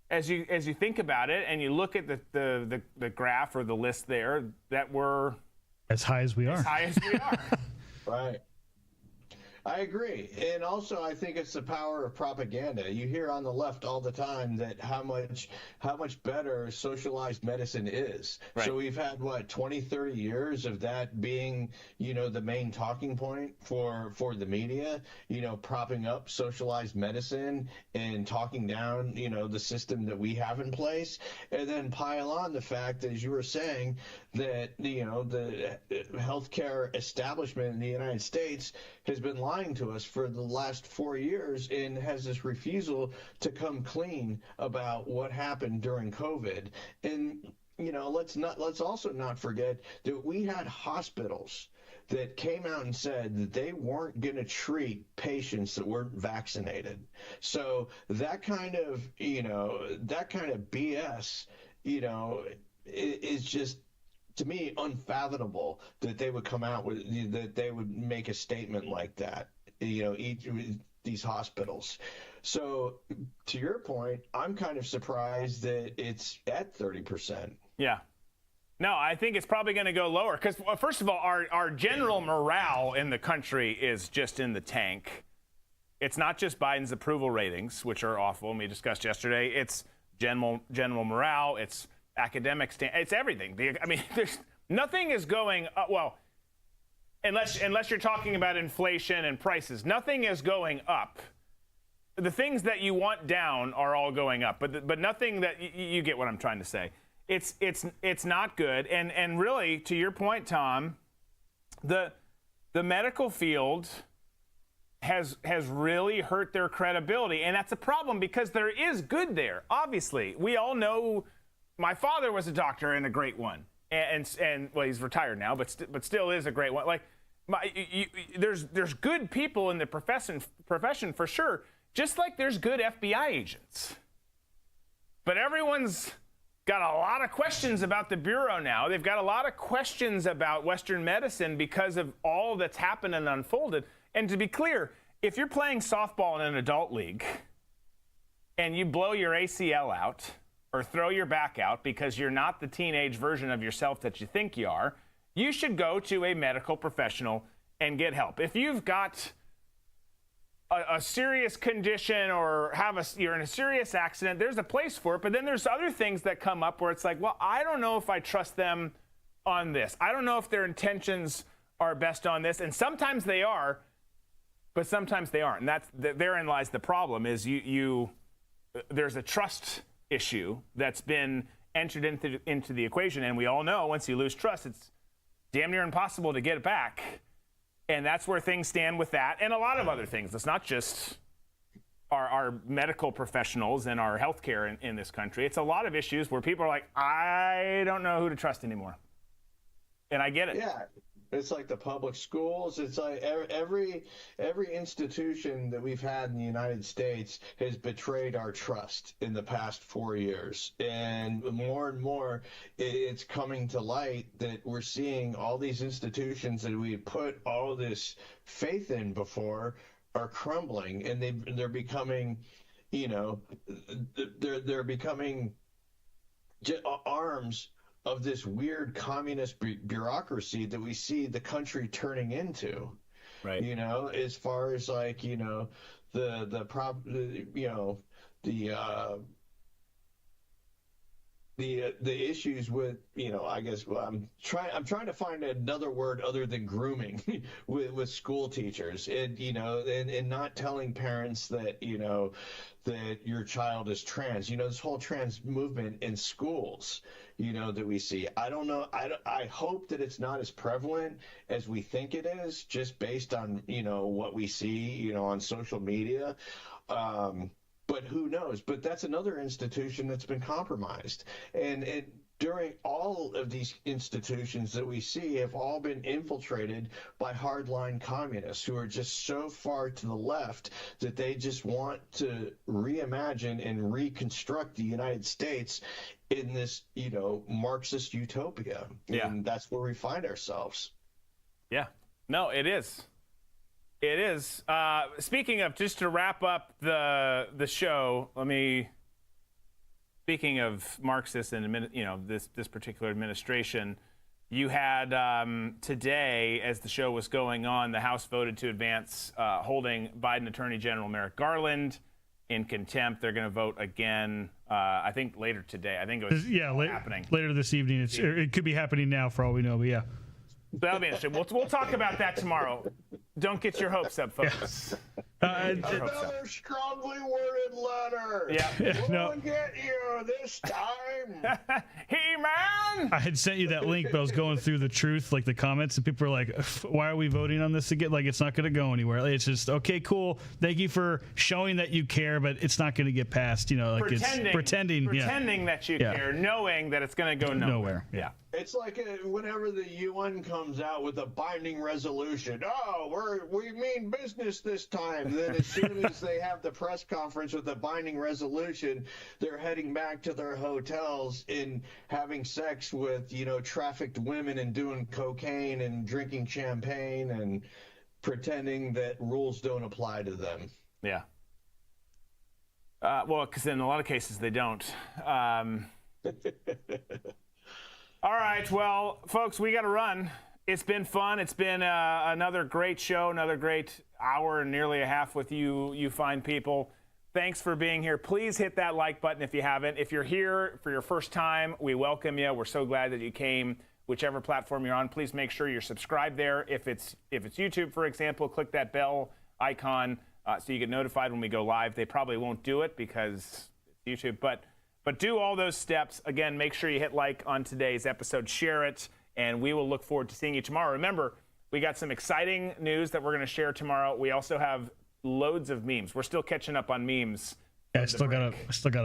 as you think about it and you look at the graph or the list there, that we're as high as we are. Right. I agree. And also, I think it's the power of propaganda. You hear on the left all the time that how much better socialized medicine is. Right. So we've had, 20, 30 years of that being, the main talking point for the media, propping up socialized medicine and talking down, the system that we have in place. And then pile on the fact, as you were saying, that, the healthcare establishment in the United States has been lying to us for the last 4 years and has this refusal to come clean about what happened during COVID. And, let's also not forget that we had hospitals that came out and said that they weren't going to treat patients that weren't vaccinated. So that kind of BS, is just to me, unfathomable that they would come out with that they would make a statement like that. These hospitals. So, to your point, I'm kind of surprised that it's at 30%. Yeah. No, I think it's probably going to go lower because, first of all, our general morale in the country is just in the tank. It's not just Biden's approval ratings, which are awful, and we discussed yesterday. It's general morale. It's academic it's everything. I mean, there's nothing is going well, unless you're talking about inflation and prices. Nothing is going up. The things that you want down are all going up, but nothing that you get what I'm trying to say. It's not good, and really, to your point, Tom, the medical field has really hurt their credibility, and that's a problem because there is good there. Obviously, we all know. My father was a doctor and a great one, and well, he's retired now, but still is a great one. Like, there's good people in the profession for sure, just like there's good FBI agents. But everyone's got a lot of questions about the Bureau now. They've got a lot of questions about Western medicine because of all that's happened and unfolded. And to be clear, if you're playing softball in an adult league and you blow your ACL out or throw your back out because you're not the teenage version of yourself that you think you are, you should go to a medical professional and get help. If you've got a serious condition or you're in a serious accident, there's a place for it. But then there's other things that come up where it's like, well, I don't know if I trust them on this. I don't know if their intentions are best on this. And sometimes they are, but sometimes they aren't. And therein lies the problem is there's a trust issue that's been entered into the equation. And we all know once you lose trust, it's damn near impossible to get it back. And that's where things stand with that and a lot of other things. It's not just our medical professionals and our healthcare in this country. It's a lot of issues where people are like, I don't know who to trust anymore. And I get it. Yeah. It's like the public schools. It's like every institution that we've had in the United States has betrayed our trust in the past 4 years. And more, it's coming to light that we're seeing all these institutions that we put all this faith in before are crumbling, and they're becoming, they're becoming arms of this weird communist bureaucracy that we see the country turning into, right? As far as like, the issues with, I guess I'm trying to find another word other than grooming with school teachers, and and not telling parents that that your child is trans. This whole trans movement in schools, that we see. I don't know. I hope that it's not as prevalent as we think it is, just based on what we see on social media. But who knows? But that's another institution that's been compromised. And during all of these institutions that we see have all been infiltrated by hardline communists who are just so far to the left that they just want to reimagine and reconstruct the United States in this, Marxist utopia. Yeah. And that's where we find ourselves. Yeah. No, it is. It is. Speaking of, just to wrap up the show, speaking of Marxists and this particular administration, you had today, as the show was going on, the House voted to advance holding Biden Attorney General Merrick Garland in contempt. They're going to vote again, I think later today. I think it was happening later this evening. It could be happening now for all we know, but yeah. That'll be interesting. We'll talk about that tomorrow. Don't get your hopes up, folks. Another strongly worded letter. Yeah. We'll get you this time. He-Man! I had sent you that link, but I was going through the truth, like the comments, and people were like, why are we voting on this again? Like, it's not going to go anywhere. It's just, okay, cool. Thank you for showing that you care, but it's not going to get passed. Like pretending that you care, knowing that it's going to go nowhere. Yeah. It's like whenever the UN comes out with a binding resolution, we mean business this time. Then as soon as they have the press conference with the binding resolution, they're heading back to their hotels and having having sex with, trafficked women and doing cocaine and drinking champagne and pretending that rules don't apply to them. Yeah. Well, because in a lot of cases they don't. All right, well, folks, we got to run. It's been fun. It's been another great show, another great hour and nearly a half with you fine people. Thanks for being here. Please hit that like button if you haven't. If you're here for your first time, we welcome you. We're so glad that you came. Whichever platform you're on, please make sure you're subscribed there. If it's YouTube, for example, click that bell icon so you get notified when we go live. They probably won't do it because it's YouTube, but do all those steps. Again, make sure you hit like on today's episode, share it, and we will look forward to seeing you tomorrow. Remember, we got some exciting news that we're going to share tomorrow. We also have loads of memes. We're still catching up on memes. Yeah, I still got a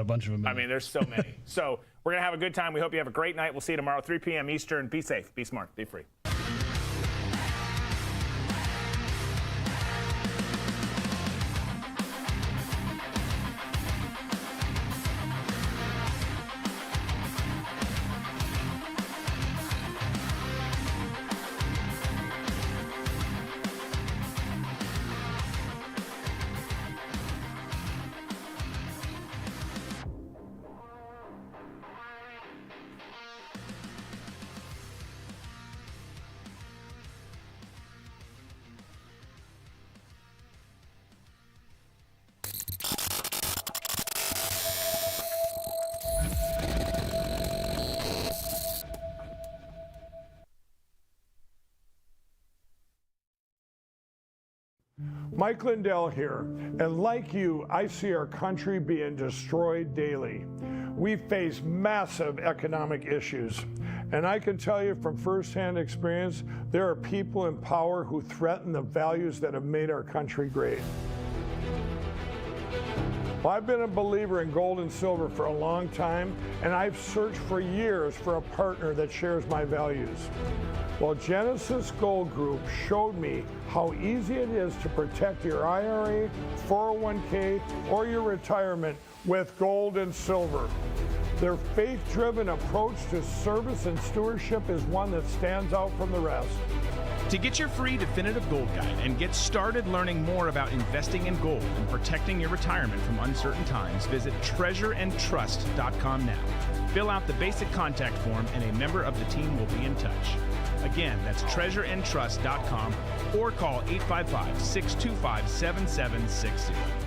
bunch of them. I mean, there's so many. So we're going to have a good time. We hope you have a great night. We'll see you tomorrow, 3 p.m. Eastern. Be safe, be smart, be free. Mike Lindell here, and like you, I see our country being destroyed daily. We face massive economic issues, and I can tell you from firsthand experience, there are people in power who threaten the values that have made our country great. Well, I've been a believer in gold and silver for a long time, and I've searched for years for a partner that shares my values. Well, Genesis Gold Group showed me how easy it is to protect your IRA, 401k, or your retirement with gold and silver. Their faith-driven approach to service and stewardship is one that stands out from the rest. To get your free definitive gold guide and get started learning more about investing in gold and protecting your retirement from uncertain times, visit treasureandtrust.com now. Fill out the basic contact form and a member of the team will be in touch. Again, that's treasureandtrust.com or call 855-625-7760.